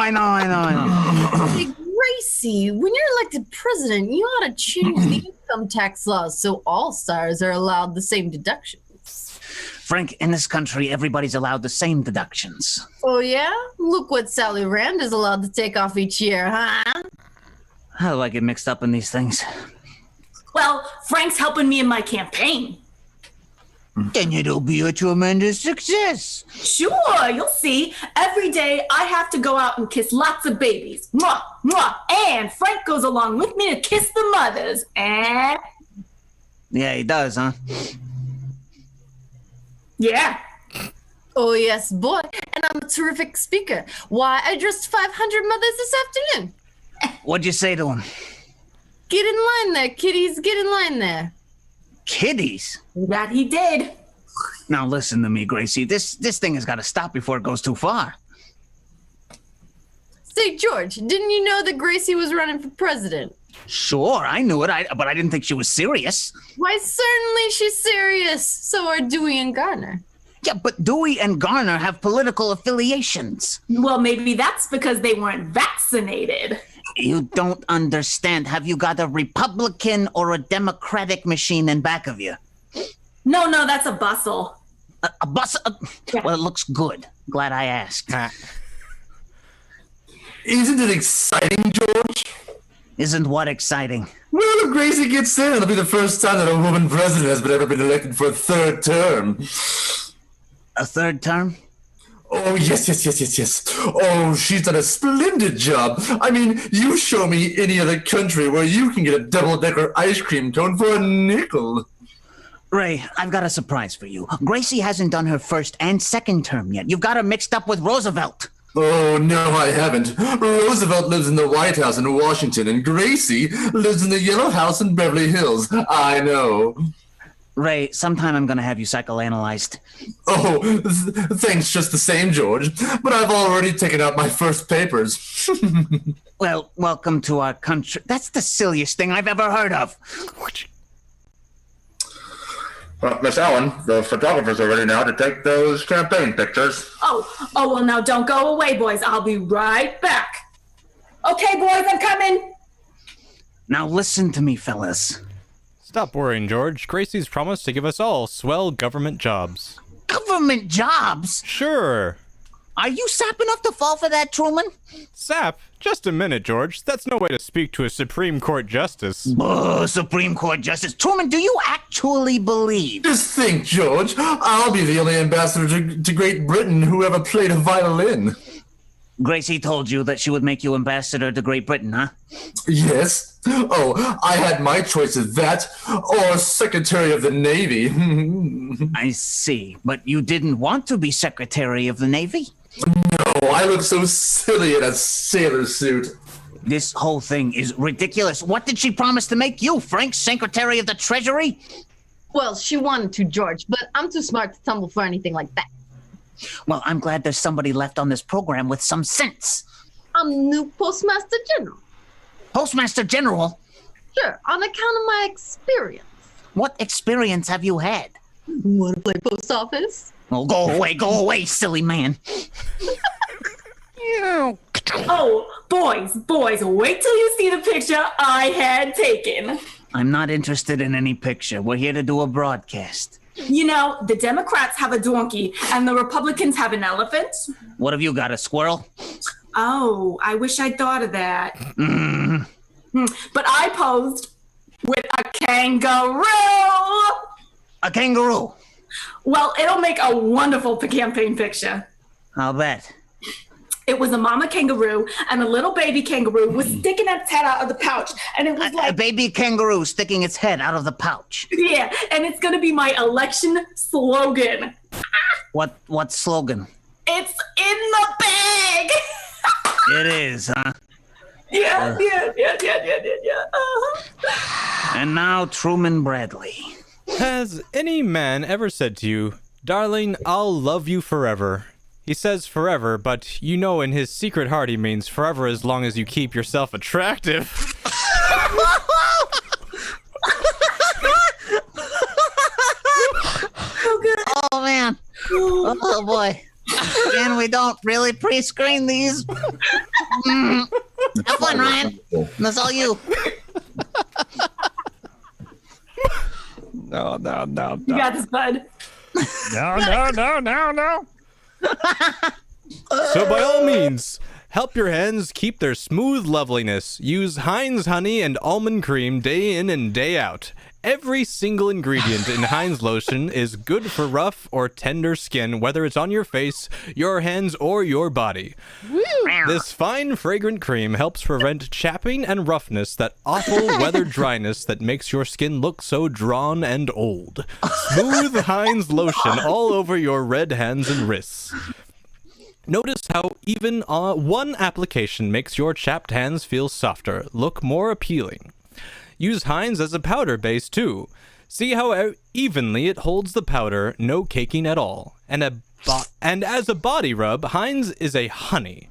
S10: Hey, Gracie, when you're elected president, you ought to change the income tax laws so all stars are allowed the same deductions.
S1: Frank, in this country, everybody's allowed the same deductions.
S10: Oh, yeah? Look what Sally Rand is allowed to take off each year, huh?
S1: How do I get mixed up in these things?
S5: well, Frank's helping me in my campaign.
S1: Then it'll be a tremendous success.
S5: Sure, you'll see. Every day I have to go out and kiss lots of babies. Mwah, mwah. And Frank goes along with me to kiss the mothers. And
S1: Yeah, he does, huh?
S5: yeah.
S10: Oh, yes, boy. And I'm a terrific speaker. Why, I addressed 500 mothers this afternoon.
S1: What'd you say to him?
S10: Get in line there, kiddies. Get in line there.
S1: Kiddies?
S5: That he did.
S1: Now listen to me, Gracie. This thing has got to stop before it goes too far.
S10: Say, George, didn't you know that Gracie was running for president?
S1: Sure, I knew it, but I didn't think she was serious.
S10: Why, certainly she's serious. So are Dewey and Garner.
S1: Yeah, but Dewey and Garner have political affiliations.
S5: Well, maybe that's because they weren't vaccinated.
S1: You don't understand. Have you got a Republican or a Democratic machine in back of you?
S5: No, that's a bustle.
S1: A bus?
S5: Yeah.
S1: Well, it looks good. Glad I asked.
S6: Isn't it exciting, George?
S1: Isn't what exciting?
S6: Well, if Gracie gets in, it'll be the first time that a woman president has ever been elected for a third term.
S1: A third term?
S6: Oh, yes. Oh, she's done a splendid job. I mean, you show me any other country where you can get a double-decker ice cream cone for a nickel.
S1: Ray, I've got a surprise for you. Gracie hasn't done her first and second term yet. You've got her mixed up with Roosevelt.
S6: Oh, no, I haven't. Roosevelt lives in the White House in Washington, and Gracie lives in the Yellow House in Beverly Hills. I know.
S1: Ray, sometime I'm going to have you psychoanalyzed.
S6: Oh, thanks just the same, George. But I've already taken out my first papers.
S1: Well, welcome to our country. That's the silliest thing I've ever heard of.
S3: Miss Allen, the photographers are ready now to take those campaign pictures.
S5: Oh, well, now don't go away, boys. I'll be right back. Okay, boys, I'm coming.
S1: Now listen to me, fellas.
S4: Stop worrying, George. Gracie's promised to give us all swell government jobs.
S1: Government jobs?
S4: Sure.
S1: Are you sap enough to fall for that, Truman?
S4: Sap? Just a minute, George. That's no way to speak to a Supreme Court justice.
S1: Supreme Court Justice. Truman, do you actually believe?
S6: Just think, George. I'll be the only ambassador to Great Britain who ever played a violin.
S1: Gracie told you that she would make you ambassador to Great Britain, huh?
S6: Yes. Oh, I had my choice of that or Secretary of the Navy.
S1: I see. But you didn't want to be Secretary of the Navy?
S6: No, I look so silly in a sailor suit.
S1: This whole thing is ridiculous. What did she promise to make you, Frank, Secretary of the Treasury?
S7: Well, she wanted to, George, but I'm too smart to tumble for anything like that.
S1: Well, I'm glad there's somebody left on this program with some sense.
S7: I'm new Postmaster General.
S1: Postmaster General?
S7: Sure, on account of my experience.
S1: What experience have you had?
S7: Want to play post office?
S1: Oh, go away, silly man.
S5: Oh, boys, wait till you see the picture I had taken.
S1: I'm not interested in any picture. We're here to do a broadcast.
S5: You know, the Democrats have a donkey and the Republicans have an elephant.
S1: What have you got, a squirrel?
S5: Oh, I wish I'd thought of that. But I posed with a kangaroo.
S1: A kangaroo?
S5: Well, it'll make a wonderful campaign picture.
S1: I'll bet.
S5: It was a mama kangaroo and a little baby kangaroo was sticking its head out of the pouch. And it was like
S1: a baby kangaroo sticking its head out of the pouch.
S5: Yeah, and it's going to be my election slogan.
S1: What slogan?
S5: It's in the bag.
S1: It is, huh?
S5: Yeah. Uh-huh.
S1: And now Truman Bradley.
S4: Has any man ever said to you, "Darling, I'll love you forever"? He says forever, but you know in his secret heart he means forever as long as you keep yourself attractive.
S1: Oh, man. Oh, boy. And we don't really pre-screen these. Have fun, Ryan. That's all you.
S2: No.
S5: You got this, bud.
S2: No.
S4: So by all means, help your hens keep their smooth loveliness. Use Heinz honey and almond cream day in and day out. Every single ingredient in Heinz lotion is good for rough or tender skin, whether it's on your face, your hands, or your body. This fine, fragrant cream helps prevent chapping and roughness, that awful weather dryness that makes your skin look so drawn and old. Smooth Heinz lotion all over your red hands and wrists. Notice how even one application makes your chapped hands feel softer, look more appealing. Use Heinz as a powder base too. See how evenly it holds the powder, no caking at all. And as a body rub, Heinz is a honey.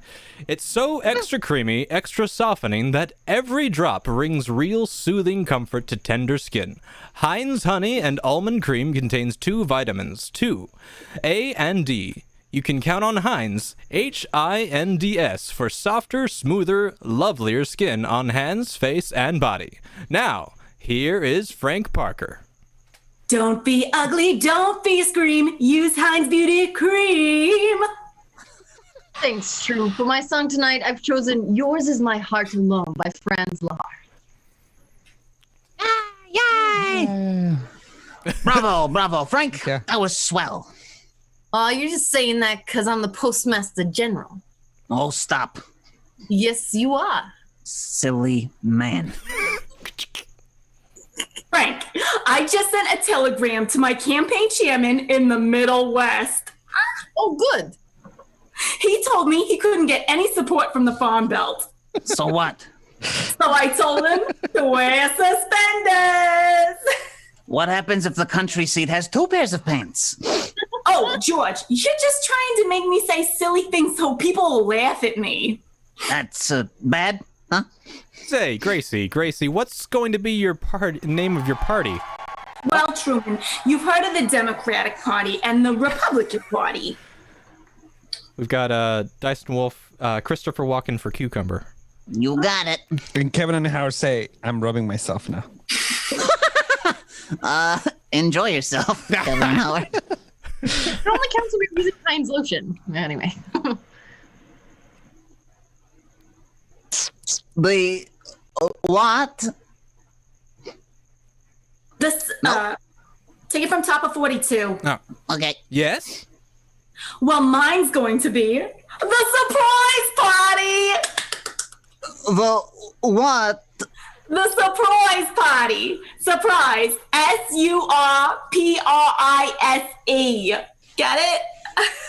S4: It's so extra creamy, extra softening that every drop brings real soothing comfort to tender skin. Heinz honey and almond cream contains 2 vitamins, 2, A and D. You can count on Heinz, Hinds, for softer, smoother, lovelier skin on hands, face, and body. Now, here is Frank Parker.
S5: Don't be ugly, don't be a scream. Use Heinz Beauty Cream.
S7: Thanks, True. For my song tonight, I've chosen Yours Is My Heart Alone by Franz Lahar.
S1: Yay! Bravo. Frank,
S2: Yeah.
S1: that was swell.
S10: Oh, you're just saying that because I'm the Postmaster General.
S1: Oh, stop.
S10: Yes, you are.
S1: Silly man.
S5: Frank, I just sent a telegram to my campaign chairman in the Middle West.
S10: Oh, good.
S5: He told me he couldn't get any support from the Farm Belt.
S1: So what?
S5: So I told him to wear suspenders.
S1: What happens if the country seat has 2 pairs of pants?
S5: Oh, George, you're just trying to make me say silly things so people will laugh at me.
S1: That's bad, huh?
S4: Say, Gracie, what's going to be your name of your party?
S5: Well, Truman, you've heard of the Democratic Party and the Republican Party.
S4: We've got Dyson Wolf, Christopher Walken for Cucumber.
S1: You got it.
S2: And Kevin and Howard say, I'm rubbing myself now.
S1: Enjoy yourself, Kevin Howard.
S7: It only counts if we're using Heinz lotion. Anyway.
S1: The what?
S5: This,
S1: No.
S5: take it from top of 42.
S1: Okay.
S4: Yes?
S5: Well, mine's going to be the surprise party!
S1: The what?
S5: The surprise party. Surprise. SURPRISE. Get it?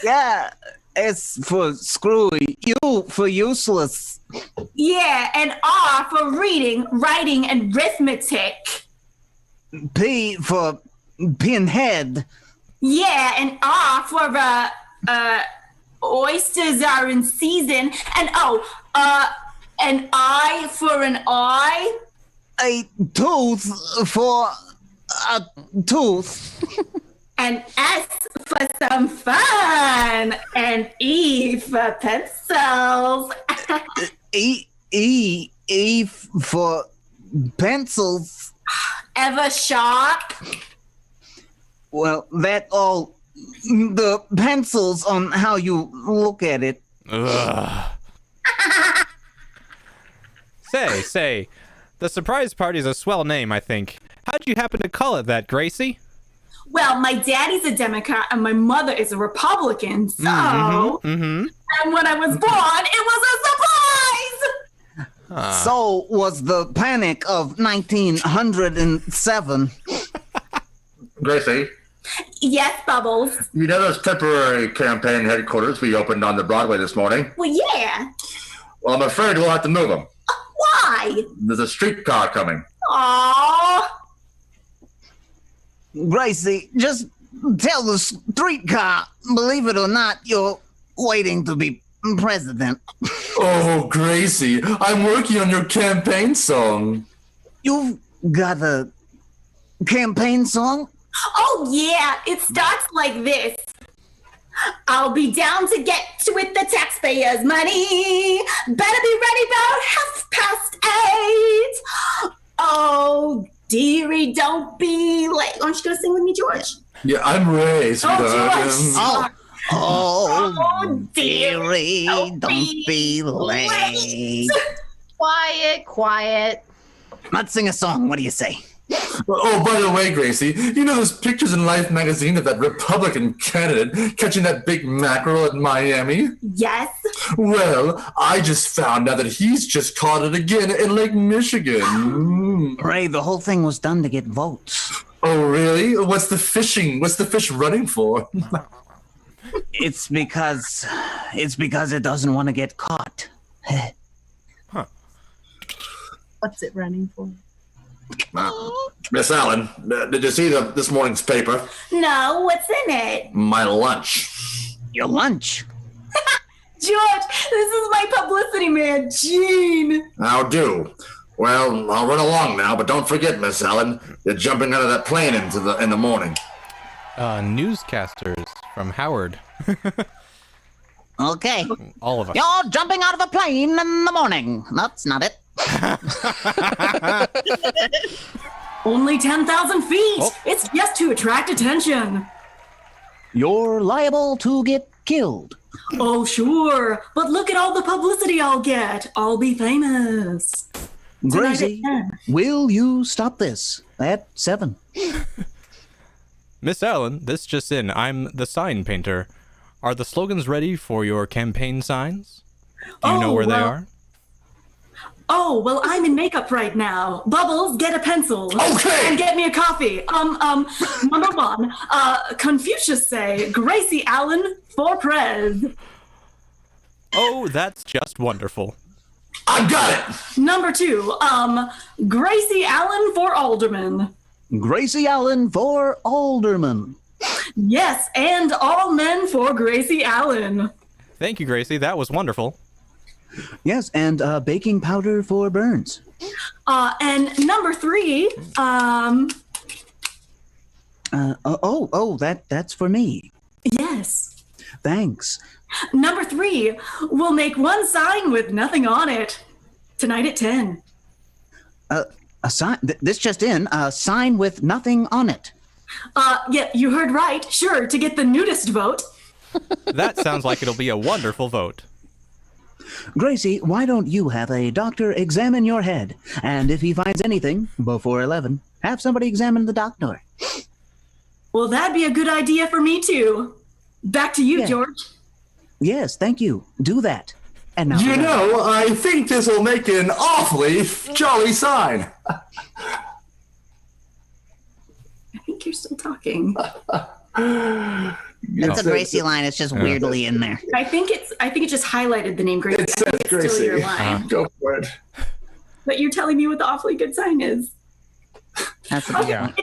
S1: Yeah. S for screwy. U for useless.
S5: Yeah, and R for reading, writing, and arithmetic.
S1: P for pinhead.
S5: Yeah, and R for oysters are in season. And an I for an eye.
S1: A tooth for a tooth.
S5: And S for some fun. And E for pencils.
S1: E for pencils.
S5: Ever sharp?
S1: Well, that all the pencils on how you look at it.
S4: Ugh. Say, the surprise party is a swell name, I think. How'd you happen to call it that, Gracie?
S5: Well, my daddy's a Democrat and my mother is a Republican, so...
S4: Mm-hmm.
S5: And when I was born, it was a surprise!
S1: So was the Panic of 1907.
S6: Gracie,
S5: Yes, Bubbles.
S6: you know those temporary campaign headquarters we opened on the Broadway this morning?
S5: Well, yeah.
S6: Well, I'm afraid we'll have to move them.
S5: Why?
S6: There's a streetcar coming.
S5: Aww.
S1: Gracie, just tell the streetcar, believe it or not, you're waiting to be president.
S6: Oh, Gracie, I'm working on your campaign song.
S1: You've got a campaign song?
S5: Oh, yeah. It starts like this. I'll be down to get with the taxpayers' money. Better be ready about 8:30. Oh, dearie, don't be late. Aren't you going to sing with me, George?
S6: Yeah, I'm Ray.
S5: Oh, George.
S1: Oh, dearie, don't be late.
S7: Quiet.
S1: Let's sing a song. What do you say?
S6: Oh, by the way, Gracie, you know those pictures in Life magazine of that Republican candidate catching that big mackerel at Miami?
S5: Yes.
S6: Well, I just found out that he's just caught it again in Lake Michigan.
S1: Ray, the whole thing was done to get votes.
S6: Oh, really? What's the fish running for?
S1: It's because it doesn't want to get caught.
S7: What's it running for?
S6: Miss Allen, did you see this morning's paper?
S5: No, what's in it?
S6: My lunch.
S1: Your lunch.
S5: George, this is my publicity man, Gene.
S6: How do? Well, I'll run along now, but don't forget, Miss Allen, you're jumping out of that plane in the morning.
S4: Newscasters from Howard.
S1: Okay.
S4: All of us.
S1: You're jumping out of a plane in the morning. That's not it.
S5: Only 10,000 feet.
S4: Oh.
S5: It's just to attract attention.
S1: You're liable to get killed.
S5: Oh, sure. But look at all the publicity I'll get. I'll be famous.
S1: Gracie,
S5: Tonight at 10.
S1: will you stop this at 7?
S4: Miss Allen, this just in. I'm the sign painter. Are the slogans ready for your campaign signs? Do you know where they are?
S5: Oh, well, I'm in makeup right now. Bubbles, get a pencil.
S6: Okay.
S5: And get me a coffee. Number 1, Confucius say, Gracie Allen for Prez.
S4: Oh, that's just wonderful.
S6: I got it.
S5: Number 2, Gracie Allen for Alderman.
S1: Gracie Allen for Alderman.
S5: Yes, and all men for Gracie Allen.
S4: Thank you, Gracie. That was wonderful.
S1: Yes, and baking powder for burns.
S5: And number 3,
S1: that's for me.
S5: yes.
S1: Thanks.
S5: Number 3, we'll make one sign with nothing on it. Tonight at 10.
S1: A sign. This just in. A sign with nothing on it.
S5: Yeah, you heard right. Sure, to get the nudist vote.
S4: That sounds like it'll be a wonderful vote.
S1: Gracie, why don't you have a doctor examine your head? And if he finds anything before 11, have somebody examine the doctor.
S5: Well, that'd be a good idea for me, too. Back to you,
S1: Yeah.
S5: George.
S1: Yes, thank you. Do that. And now.
S6: You know, I think this will make an awfully jolly sign.
S5: I think you're still talking.
S1: It's a Gracie line. It's just weirdly in there.
S5: I think it just highlighted the name Gracie.
S6: It says
S5: I think it's
S6: Gracie.
S5: still your line.
S6: Go for it.
S5: But you're telling me what the awfully good sign is.
S1: That's a good one.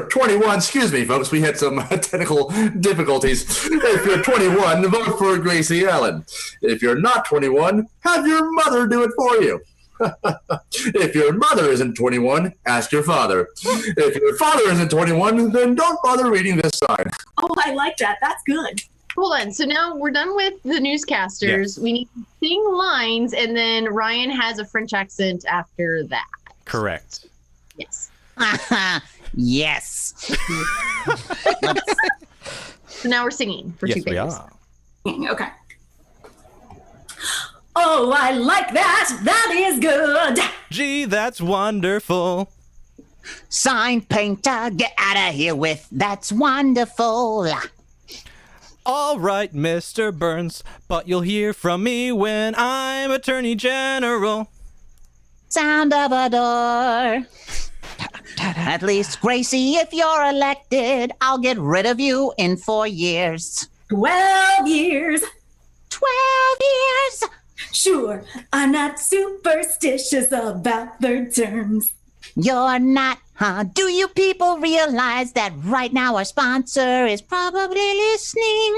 S6: 21, excuse me, folks. We had some technical difficulties. If you're 21, vote for Gracie Allen. If you're not 21, have your mother do it for you. If your mother isn't 21, ask your father. If your father isn't 21, then don't bother reading this sign.
S5: Oh, I like that. That's good.
S7: Hold on. So now we're done with the newscasters.
S4: Yes.
S7: We need to sing lines, and then Ryan has a French accent after that.
S4: Correct.
S7: Yes.
S1: Yes.
S7: So now we're singing for
S4: Yes,
S7: two
S4: we
S7: papers.
S4: are.
S5: Okay. Oh, I like that. That is good.
S4: Gee, that's wonderful.
S1: Sign painter, get out of here with that's wonderful.
S4: All right, Mr. Burns, but you'll hear from me when I'm Attorney General.
S1: Sound of a door. At least, Gracie, if you're elected, I'll get rid of you in 4 years.
S5: 12 years.
S1: 12 years.
S5: Sure, I'm not superstitious about third terms.
S1: You're not, huh? Do you people realize that right now our sponsor is probably listening?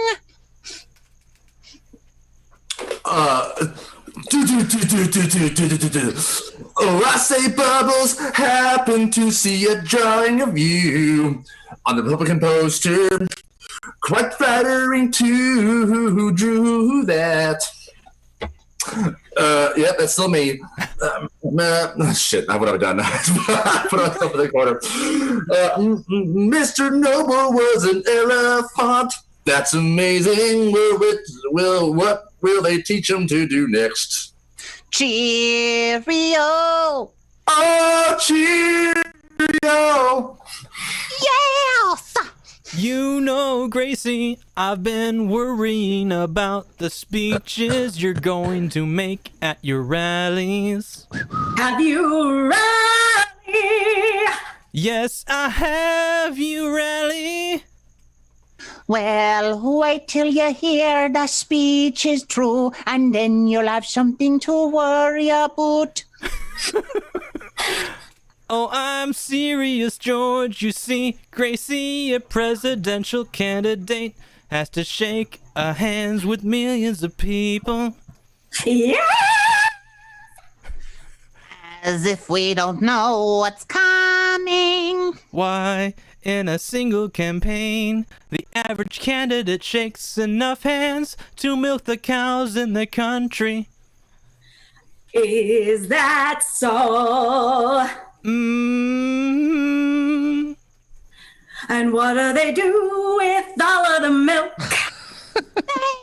S6: Oh, I say Bubbles happened to see a drawing of you on the Republican poster. Quite flattering to who drew that. Yep, that's still me. Shit, what have I done? Put myself in the corner. Mr. Noble was an elephant. That's amazing. What will they teach him to do next?
S1: Cheerio.
S6: Oh, cheerio.
S1: Yes.
S4: You know, Gracie, I've been worrying about the speeches you're going to make at your rallies.
S5: Have you rally?
S4: Yes, I have you rally.
S1: Well, wait till you hear the speech is true, and then you'll have something to worry about.
S4: Oh, I'm serious, George. You see, Gracie, a presidential candidate, has to shake hands with millions of people.
S5: Yeah.
S1: As if we don't know what's coming.
S4: Why, in a single campaign, the average candidate shakes enough hands to milk the cows in the country.
S5: Is that so?
S4: Mm-hmm.
S5: And what do they do with all of the milk?
S1: They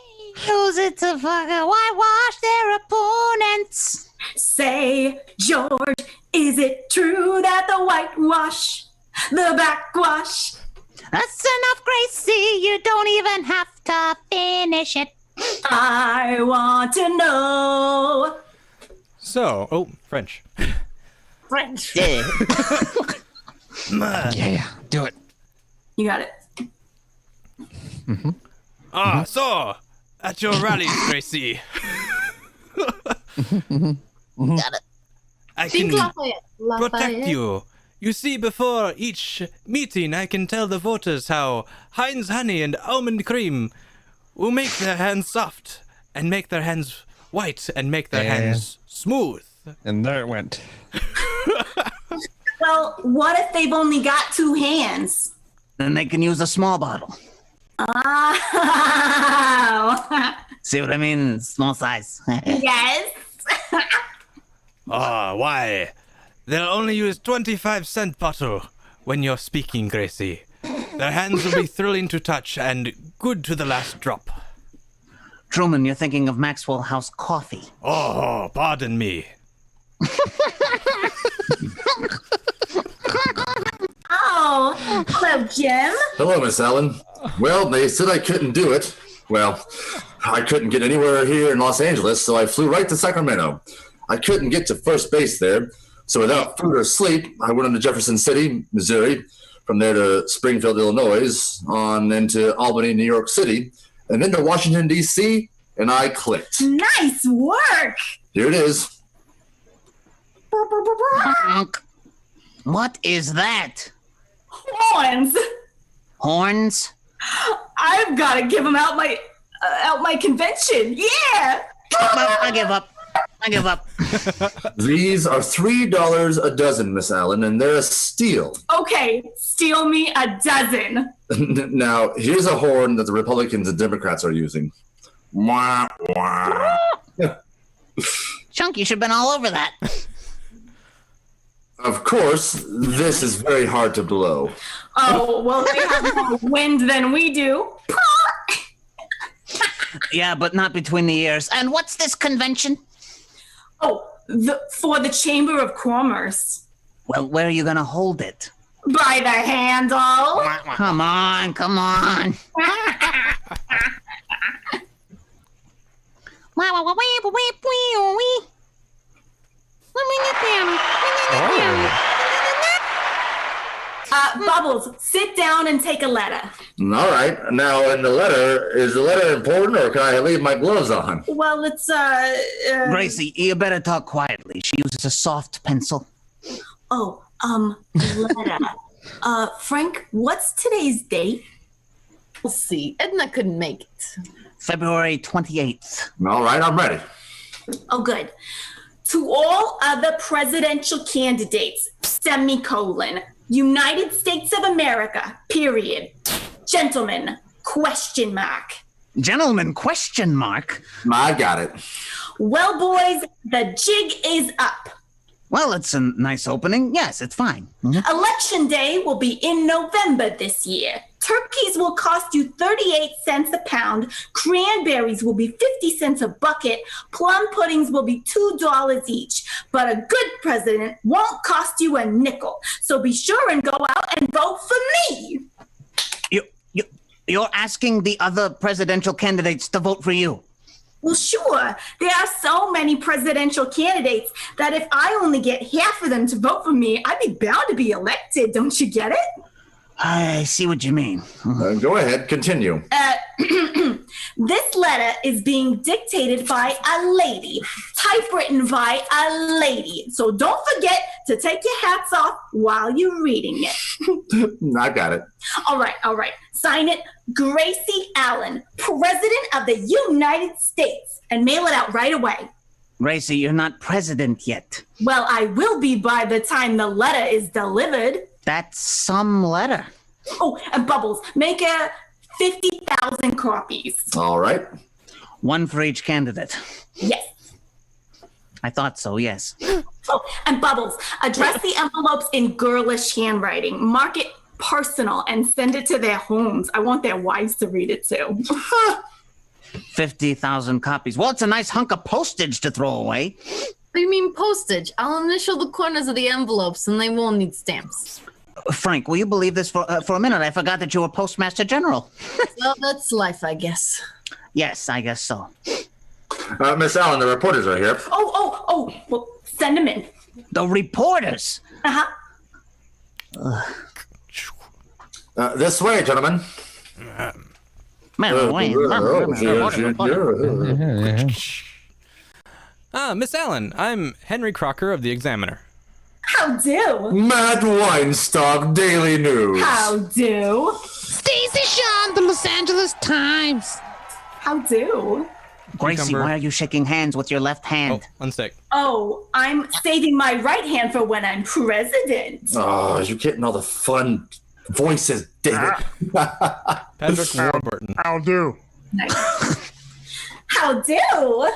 S1: use it to fucking whitewash their opponents.
S5: Say, George, is it true that the whitewash, the backwash?
S1: That's enough, Gracie. You don't even have to finish it.
S5: I want to know.
S4: So, oh, French.
S5: French.
S1: Yeah.
S2: Yeah, do it.
S5: You got it.
S4: So, at your rallies, Gracie,
S1: Got it.
S4: I
S7: Sing
S4: can
S7: Lafayette.
S4: protect you. You see, before each meeting, I can tell the voters how Heinz honey and almond cream will make their hands soft and make their hands white and make their hands smooth.
S2: And there it went.
S5: Well, what if they've only got 2 hands?
S1: Then they can use a small bottle.
S5: Oh.
S1: See what I mean? Small size.
S5: Yes.
S8: Why? They'll only use 25-cent bottle when you're speaking, Gracie. Their hands will be thrilling to touch and good to the last drop.
S1: Truman, you're thinking of Maxwell House coffee.
S8: Oh, pardon me.
S9: Oh, hello, Jim.
S6: Hello, Miss Allen. Well, they said I couldn't do it. Well, I couldn't get anywhere here in Los Angeles, so I flew right to Sacramento. I couldn't get to first base there, so without food or sleep, I went on to Jefferson City, Missouri, from there to Springfield, Illinois, on into Albany, New York City, and then to Washington, D.C., and I clicked.
S9: Nice work.
S6: Here it is.
S1: Honk. What is that?
S5: Horns.
S1: Horns?
S5: I've got to give them out my convention. Yeah.
S1: I give up. I give up.
S6: These are $3 a dozen, Miss Allen, and they're a steal.
S5: Okay, steal me a dozen.
S6: Now, here's a horn that the Republicans and Democrats are using. Wah, wah.
S1: Chunk, you should have been all over that.
S6: Of course, this is very hard to blow.
S5: Oh, well, they have more wind than we do.
S1: Yeah, but not between the ears. And what's this convention?
S5: Oh, for the Chamber of Commerce.
S1: Well, where are you going to hold it?
S5: By the handle.
S1: Come on, come on.
S5: Bubbles, sit down and take a letter.
S6: All right. Now, in the letter, is the letter important, or can I leave my gloves on?
S5: Well, it's,
S1: Gracie, you better talk quietly. She uses a soft pencil.
S5: Letter. Frank, what's today's date?
S10: We'll see. Edna couldn't make it.
S1: February 28th.
S6: All right, I'm ready.
S5: Oh, good. To all other presidential candidates, semicolon, United States of America, period. Gentlemen, question mark.
S1: Gentlemen, question mark.
S6: I got it.
S5: Well, boys, the jig is up.
S1: Well, it's a nice opening. Yes, it's fine. Mhm.
S5: Election day will be in November this year. Turkeys will cost you 38 cents a pound. Cranberries will be 50 cents a bucket. Plum puddings will be $2 each. But a good president won't cost you a nickel. So be sure and go out and vote for me.
S1: You're asking the other presidential candidates to vote for you.
S5: Well, sure. There are so many presidential candidates that if I only get half of them to vote for me, I'd be bound to be elected. Don't you get it?
S1: I see what you mean.
S6: Go ahead, continue.
S5: This letter is being dictated by a lady, typewritten by a lady. So don't forget to take your hats off while you're reading it.
S6: I got it.
S5: All right. Sign it, Gracie Allen, President of the United States, and mail it out right away.
S1: Gracie, you're not president yet.
S5: Well, I will be by the time the letter is delivered.
S1: That's some letter.
S5: Oh, and Bubbles, make 50,000 copies.
S6: All right.
S1: One for each candidate.
S5: Yes.
S1: I thought so, yes.
S5: Oh, and Bubbles, address the envelopes in girlish handwriting. Mark it personal and send it to their homes. I want their wives to read it too.
S1: 50,000 copies. Well, it's a nice hunk of postage to throw away.
S10: What do you mean postage? I'll initial the corners of the envelopes and they won't need stamps.
S1: Frank, will you believe this for a minute? I forgot that you were Postmaster General.
S10: Well, that's life, I guess.
S1: Yes, I guess so.
S6: Miss Allen, the reporters are here.
S5: Oh, well, send them in.
S1: The reporters?
S5: Uh-huh.
S6: This way, gentlemen.
S4: Miss Allen, I'm Henry Crocker of the Examiner.
S5: How do?
S6: Matt Weinstock, Daily News.
S5: How do?
S1: Stacey Shawn, the Los Angeles Times.
S5: How do?
S1: Gracie,
S4: Cucumber.
S1: why are you shaking hands with your left hand?
S4: Oh, one sec.
S5: Oh, I'm saving my right hand for when I'm president.
S6: Oh, you're getting all the fun voices, David.
S4: Patrick Warburton.
S2: I'll do.
S5: How do?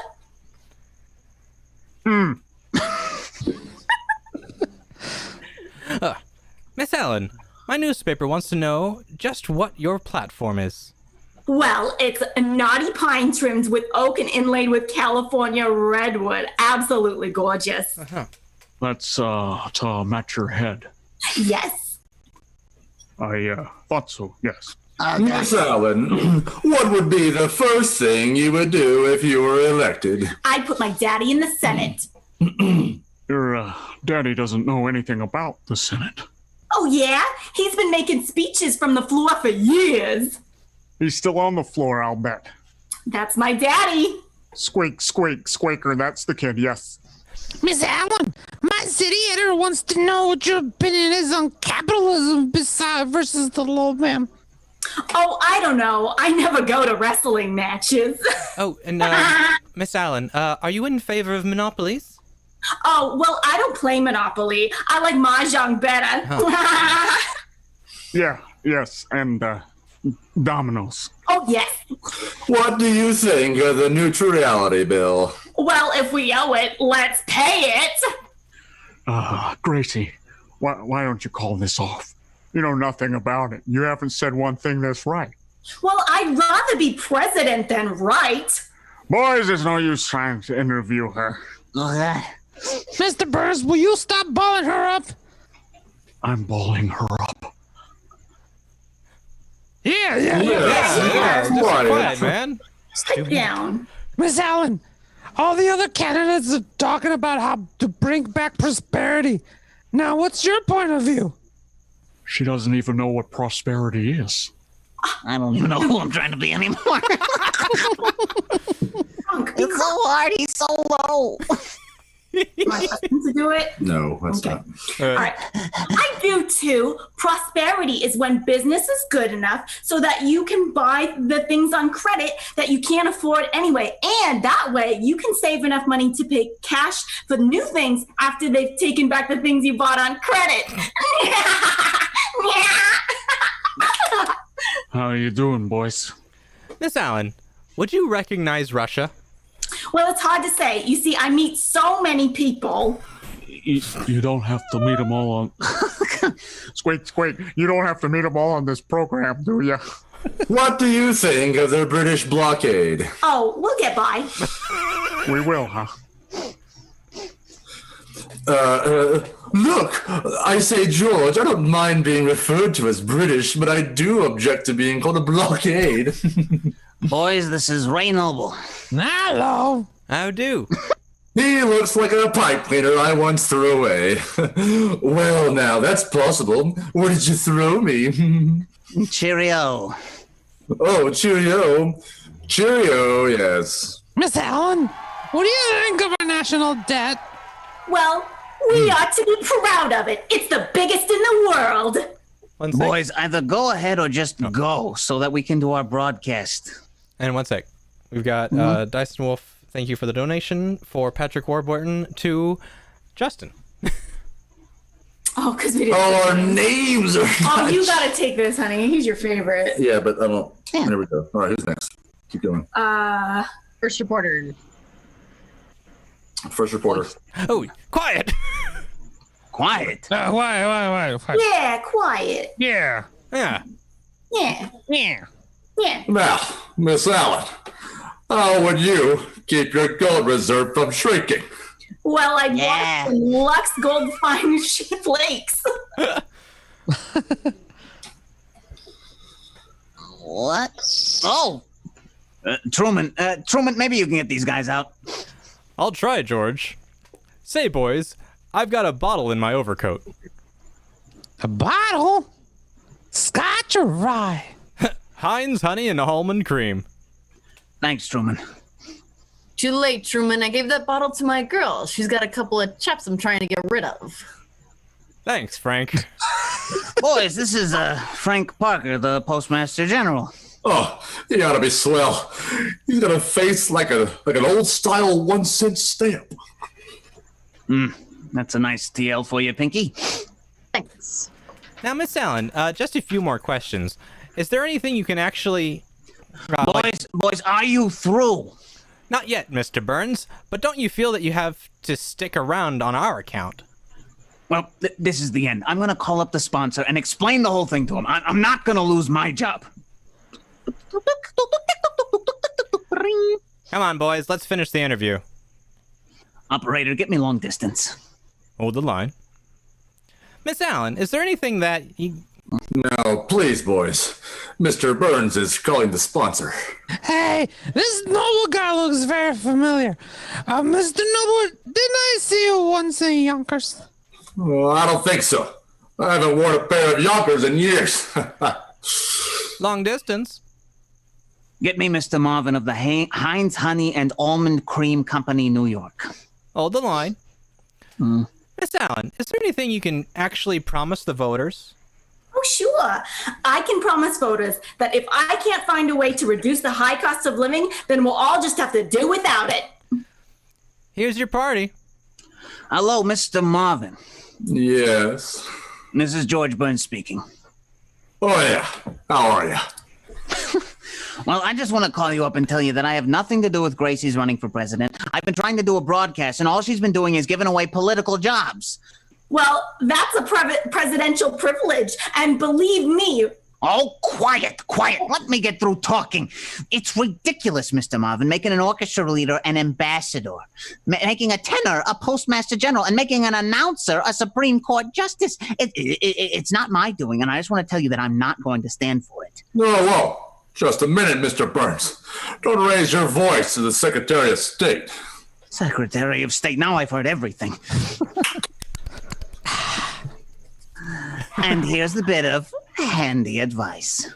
S4: Miss Allen, my newspaper wants to know just what your platform is.
S5: Well, it's naughty pine trimmed with oak and inlaid with California redwood. Absolutely gorgeous.
S11: That's to match your head.
S5: Yes.
S11: I thought so, yes.
S6: Miss Allen, what would be the first thing you would do if you were elected?
S5: I'd put my daddy in the Senate.
S11: Your daddy doesn't know anything about the Senate.
S5: Oh, yeah? He's been making speeches from the floor for years.
S11: He's still on the floor, I'll bet.
S5: That's my daddy.
S11: Squeak, squeak, squeaker, that's the kid, yes.
S12: Miss Allen, my city editor wants to know what your opinion is on capitalism versus the low man.
S5: Oh, I don't know. I never go to wrestling matches.
S4: Oh, and Miss Allen, are you in favor of monopolies?
S5: Oh, well, I don't play Monopoly. I like Mahjong better.
S11: Yeah, yes, and dominoes.
S5: Oh, yes.
S6: What do you think of the neutrality bill?
S5: Well, if we owe it, let's pay it.
S11: Gracie, why don't you call this off? You know nothing about it. You haven't said one thing that's right.
S5: Well, I'd rather be president than right.
S11: Boys, there's no use trying to interview her.
S12: Mr. Burns, will you stop balling her up?
S11: I'm balling her up.
S12: Yeah.
S4: Quiet, man.
S5: Sit down.
S12: Miss Allen, all the other candidates are talking about how to bring back prosperity. Now, what's your point of view?
S11: She doesn't even know what prosperity is.
S1: I don't even know who I'm trying to be anymore. It's so hard. He's so low.
S5: My husband to do it?
S6: No, that's not.
S5: All right. I do too. Prosperity is when business is good enough so that you can buy the things on credit that you can't afford anyway. And that way you can save enough money to pay cash for new things after they've taken back the things you bought on credit.
S11: How you doing, boys?
S4: Miss Allen, would you recognize Russia?
S5: Well, it's hard to say. You see, I meet so many people.
S11: You don't have to meet them all on... Squeak, squeak. You don't have to meet them all on this program, do you?
S6: What do you think of the British blockade?
S5: Oh, we'll get by.
S11: We will, huh?
S6: Look, I say, George, I don't mind being referred to as British, but I do object to being called a blockade.
S1: Boys, this is Ray Noble.
S12: Hello.
S4: How do?
S6: He looks like a pipe cleaner I once threw away. Well, now, that's possible. Where did you throw me?
S1: Cheerio.
S6: Oh, cheerio. Cheerio, yes.
S12: Miss Allen, what do you think of our national debt?
S5: Well, we ought to be proud of it. It's the biggest in the world.
S4: One sec.
S1: Boys, either go ahead or just go so that we can do our broadcast.
S4: And one sec. We've got Dyson Wolf. Thank you for the donation. For Patrick Warburton to Justin.
S5: Oh, because we didn't.
S6: Oh, our names are.
S5: Oh, you gotta take this, honey. He's your favorite.
S6: Yeah, but I don't. There we go. All right, who's next? Keep going.
S7: First reporter.
S6: First reporter.
S4: Oh, quiet.
S1: Quiet.
S12: Why?
S5: Yeah, quiet.
S12: Yeah.
S4: Yeah.
S5: Yeah.
S12: Yeah.
S5: Yeah.
S6: Now, Miss Allen, how would you keep your gold reserve from shrinking?
S5: Well, I
S1: Yeah.
S5: bought some Lux Gold Fine Flakes.
S1: What? Oh. Truman, maybe you can get these guys out.
S4: I'll try, George. Say, boys, I've got a bottle in my overcoat.
S12: A bottle? Scotch or rye?
S4: Heinz honey and almond cream.
S1: Thanks, Truman.
S10: Too late, Truman. I gave that bottle to my girl. She's got a couple of chaps I'm trying to get rid of.
S4: Thanks, Frank.
S1: Boys, this is Frank Parker, the Postmaster General.
S6: Oh, he ought to be swell. He's got a face like an old style 1 cent stamp.
S1: That's a nice TL for you, Pinky.
S7: Thanks.
S4: Now, Miss Allen, just a few more questions. Is there anything you can actually...
S1: Boys, are you through?
S4: Not yet, Mr. Burns, but don't you feel that you have to stick around on our account?
S1: Well, this is the end. I'm going to call up the sponsor and explain the whole thing to him. I'm not going to lose my job.
S4: Come on, boys, let's finish the interview.
S1: Operator, get me long distance.
S4: Hold the line. Miss Allen, is there anything that you...
S6: No, please, boys. Mr. Burns is calling the sponsor.
S12: Hey, this Noble guy looks very familiar. Mr. Noble, didn't I see you once in Yonkers?
S6: Well, I don't think so. I haven't worn a pair of Yonkers in years.
S4: Long distance?
S1: Get me Mr. Marvin of the Heinz Honey and Almond Cream Company, New York.
S4: Hold the line. Miss Allen, is there anything you can actually promise the voters?
S5: Oh, sure. I can promise voters that if I can't find a way to reduce the high cost of living, then we'll all just have to do without it.
S4: Here's your party.
S1: Hello, Mr. Marvin.
S6: Yes.
S1: This is George Burns speaking.
S6: Oh, yeah. How are you?
S1: Well, I just want to call you up and tell you that I have nothing to do with Gracie's running for president. I've been trying to do a broadcast, and all she's been doing is giving away political jobs.
S5: Well, that's a presidential privilege, and believe me...
S1: Oh, quiet. Let me get through talking. It's ridiculous, Mr. Marvin, making an orchestra leader an ambassador, making a tenor a postmaster general, and making an announcer a Supreme Court justice. It's not my doing, and I just want to tell you that I'm not going to stand for it.
S6: Whoa. Just a minute, Mr. Burns. Don't raise your voice to the Secretary of State.
S1: Secretary of State, now I've heard everything. And here's the bit of handy advice.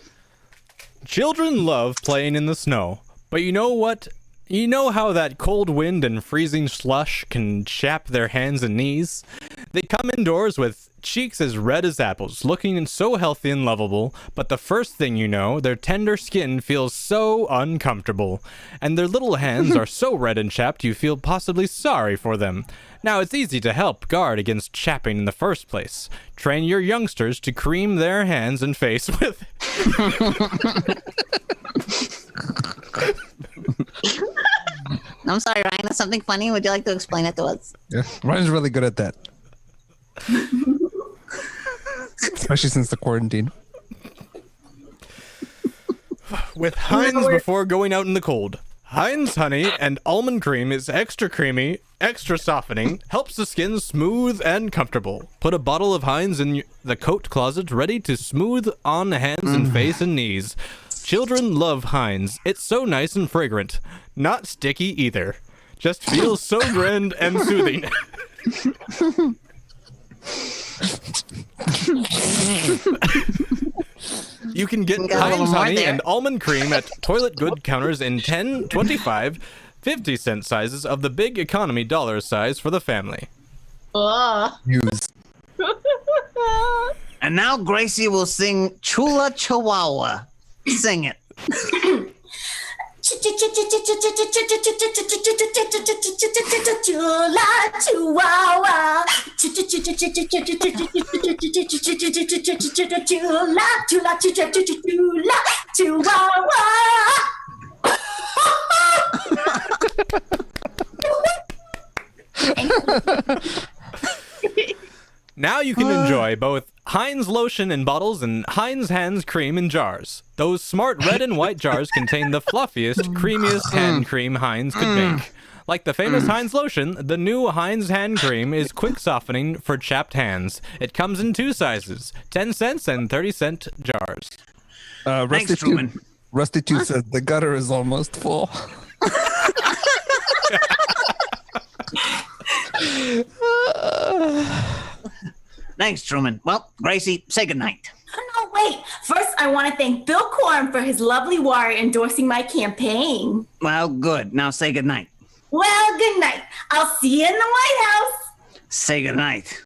S4: Children love playing in the snow, but you know what? You know how that cold wind and freezing slush can chap their hands and knees? They come indoors with cheeks as red as apples, looking so healthy and lovable, but the first thing you know, their tender skin feels so uncomfortable, and their little hands are so red and chapped you feel possibly sorry for them. Now, it's easy to help guard against chapping in the first place. Train your youngsters to cream their hands and face with...
S1: I'm sorry, Ryan, that's something funny. Would you like to explain it to us?
S2: Yeah, Ryan's really good at that. Especially since the quarantine.
S4: With Heinz before going out in the cold. Heinz Honey and Almond Cream is extra creamy, extra softening, helps the skin smooth and comfortable. Put a bottle of Heinz in the coat closet ready to smooth on hands and face and knees. Children love Heinz. It's so nice and fragrant. Not sticky either. Just feels so grand and soothing. You can get Heinz Honey and Almond Cream at toilet good counters in 10, 25, 50-cent sizes of the big economy dollar size for the family.
S2: Use.
S1: And now Gracie will sing Chula Chihuahua. Sing it.
S5: Chula Chihuahua. Chula Chihuahua.
S4: Now you can enjoy both Heinz lotion in bottles and Heinz Hands cream in jars. Those smart red and white jars contain the fluffiest, creamiest hand cream Heinz could make. Like the famous Heinz lotion, the new Heinz hand cream is quick softening for chapped hands. It comes in two sizes, 10 cents and 30-cent jars.
S1: Thanks, Truman.
S2: Rusty Tooth says the gutter is almost full.
S1: Thanks, Truman. Well, Gracie, say goodnight.
S5: Oh, no, wait. First, I want to thank Bill Corn for his lovely wire endorsing my campaign.
S1: Well, good. Now say goodnight.
S5: Well, good night. I'll see you in the White House.
S1: Say goodnight.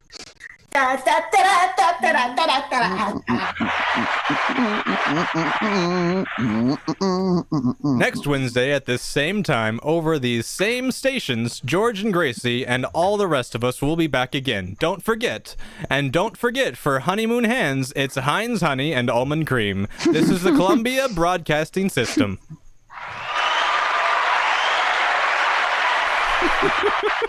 S4: Next Wednesday at this same time, over these same stations, George and Gracie and all the rest of us will be back again. Don't forget. And don't forget, for honeymoon hands, it's Heinz Honey and Almond Cream. This is the Columbia Broadcasting System.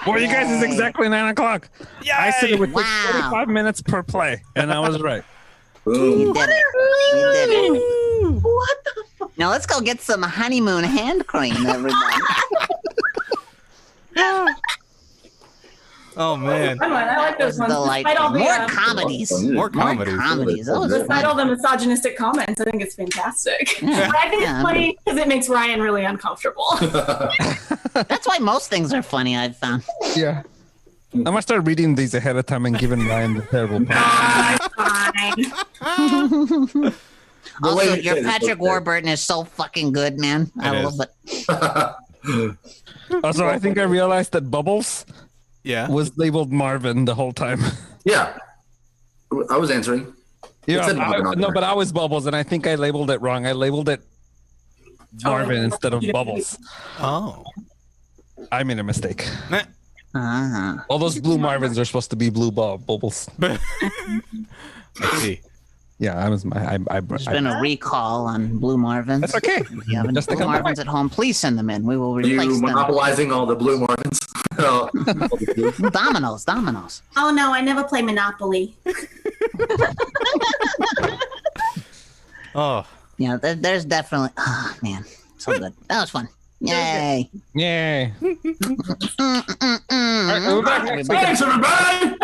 S2: For you guys, it's exactly 9 o'clock. I said it would take 45 minutes per play, and I was right.
S1: You did it. You did it.
S7: What the fuck?
S1: Now let's go get some honeymoon hand cream, everybody.
S4: Oh man.
S5: Fun one. I like those ones. Despite all the,
S1: More comedies.
S4: More comedies.
S1: That was
S5: despite
S1: fun.
S5: all the misogynistic comments, I think it's fantastic.
S1: Yeah.
S5: But I think
S1: Yeah.
S5: it's funny because it makes Ryan really uncomfortable.
S1: That's why most things are funny, I've found.
S2: Yeah. I'm gonna start reading these ahead of time and giving Ryan the terrible part.
S5: Fine.
S1: Also, your Patrick Warburton is so fucking good, man. I love it.
S2: Also, I think I realized that Bubbles was labeled Marvin the whole time.
S6: Yeah. I was answering.
S2: Yeah,
S6: It said Marvin on there.
S2: but I was Bubbles, and I think I labeled it wrong. I labeled it Marvin instead of Bubbles.
S4: Oh.
S2: I made a mistake.
S1: Uh-huh.
S2: All those blue Marvins are supposed to be blue Bubbles.
S4: I see.
S2: Yeah,
S1: There's been a recall on Blue Marvins.
S2: That's okay.
S1: If you have any
S2: Just
S1: Blue
S2: think I'm
S1: Marvins at home, please send them in. We will
S6: Are you
S1: replace them.
S6: monopolizing all the blue Marvins?
S1: Dominoes.
S5: Oh no, I never play Monopoly.
S4: Oh.
S1: Yeah, there's definitely. Oh, man. So good. That was fun. Yay.
S2: Yay. All right, we'll be back next week.
S6: Thanks, everybody!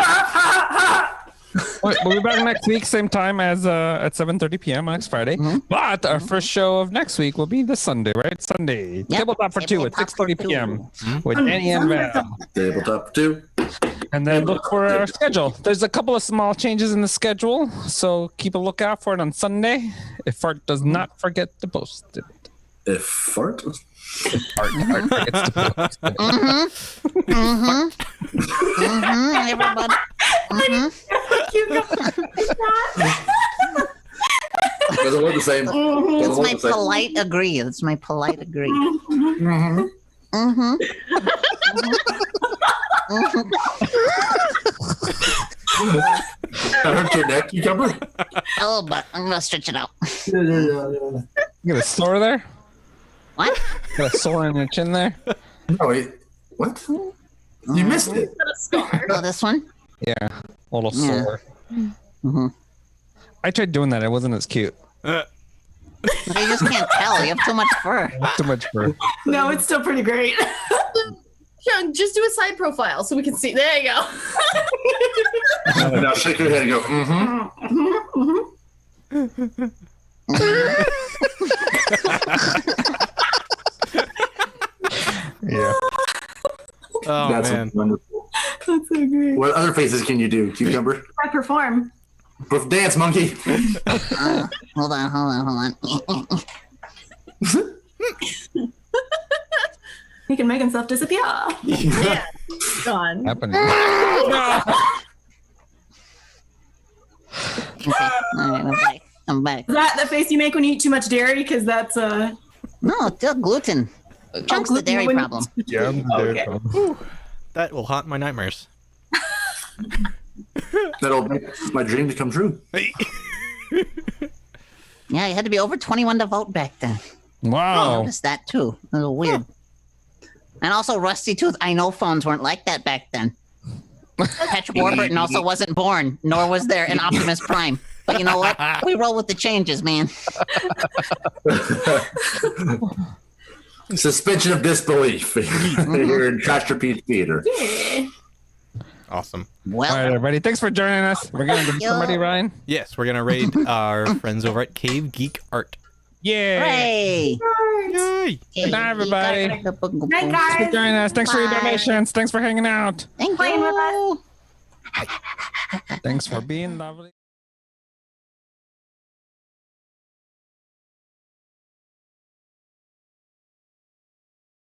S2: We'll be back next week, same time as at 7:30 p.m. next Friday. But our first show of next week will be this Sunday, right? Sunday.
S1: Yep.
S2: Tabletop for two at 6:30 p.m. with Danny and Val.
S6: Tabletop 2.
S2: And then look for our schedule. There's a couple of small changes in the schedule, so keep a lookout for it on Sunday. If Fart does not forget to post it.
S6: If Fart?
S2: Fart forgets to post it.
S1: Everybody.
S6: Doesn't look the same.
S1: It's my polite agree. It's my polite agree.
S6: I hurt your neck, cucumber?
S1: Oh, but I'm gonna stretch it out.
S2: You got a sore there?
S1: What?
S2: Got a sore on your chin there?
S6: No, wait. What? You missed it.
S1: Oh, this one?
S2: Yeah, a little
S1: Yeah.
S2: sore. I tried doing that. It wasn't as cute.
S1: You just can't tell. You have too much fur.
S2: Too much fur.
S5: No, it's still pretty great.
S10: Yeah, just do a side profile so we can see. There you go.
S6: Now shake your head and go,
S2: Yeah.
S4: Oh
S6: That's
S4: man.
S6: wonderful.
S5: That's so great.
S6: What other faces can you do, cucumber?
S5: I perform.
S6: Dance, monkey.
S1: Hold on.
S5: He can make himself disappear.
S10: Yeah. Gone.
S2: Happening.
S1: Okay. All right, I'm back.
S5: Is that the face you make when you eat too much dairy? Because that's
S1: No, it's still gluten. Chunk's the
S5: gluten
S1: dairy
S5: when-
S1: problem.
S2: Yeah,
S5: Okay.
S4: That will haunt my nightmares.
S6: That'll make my dream to come true.
S1: Yeah, you had to be over 21 to vote back then. I
S2: Wow.
S1: noticed that too. A little weird. And also, Rusty Tooth. I know phones weren't like that back then. Patrick Warburton also wasn't born, nor was there an Optimus Prime. But you know what? We roll with the changes, man.
S6: Suspension of disbelief here in Trashterpiece Theater.
S4: Awesome.
S1: Well,
S2: All right, everybody. Thanks for joining us. We're going to give somebody, Ryan.
S4: Yes, we're gonna raid our friends over at Cave Geek Art.
S2: Yeah.
S1: hooray!
S4: Yay!
S2: Good night, everybody.
S5: Night,
S2: Thanks for
S5: guys.
S2: joining us. Thanks for your
S1: Bye.
S2: donations. Thanks for hanging out.
S1: Thank
S5: Playing with
S1: you.
S2: Thanks for being lovely.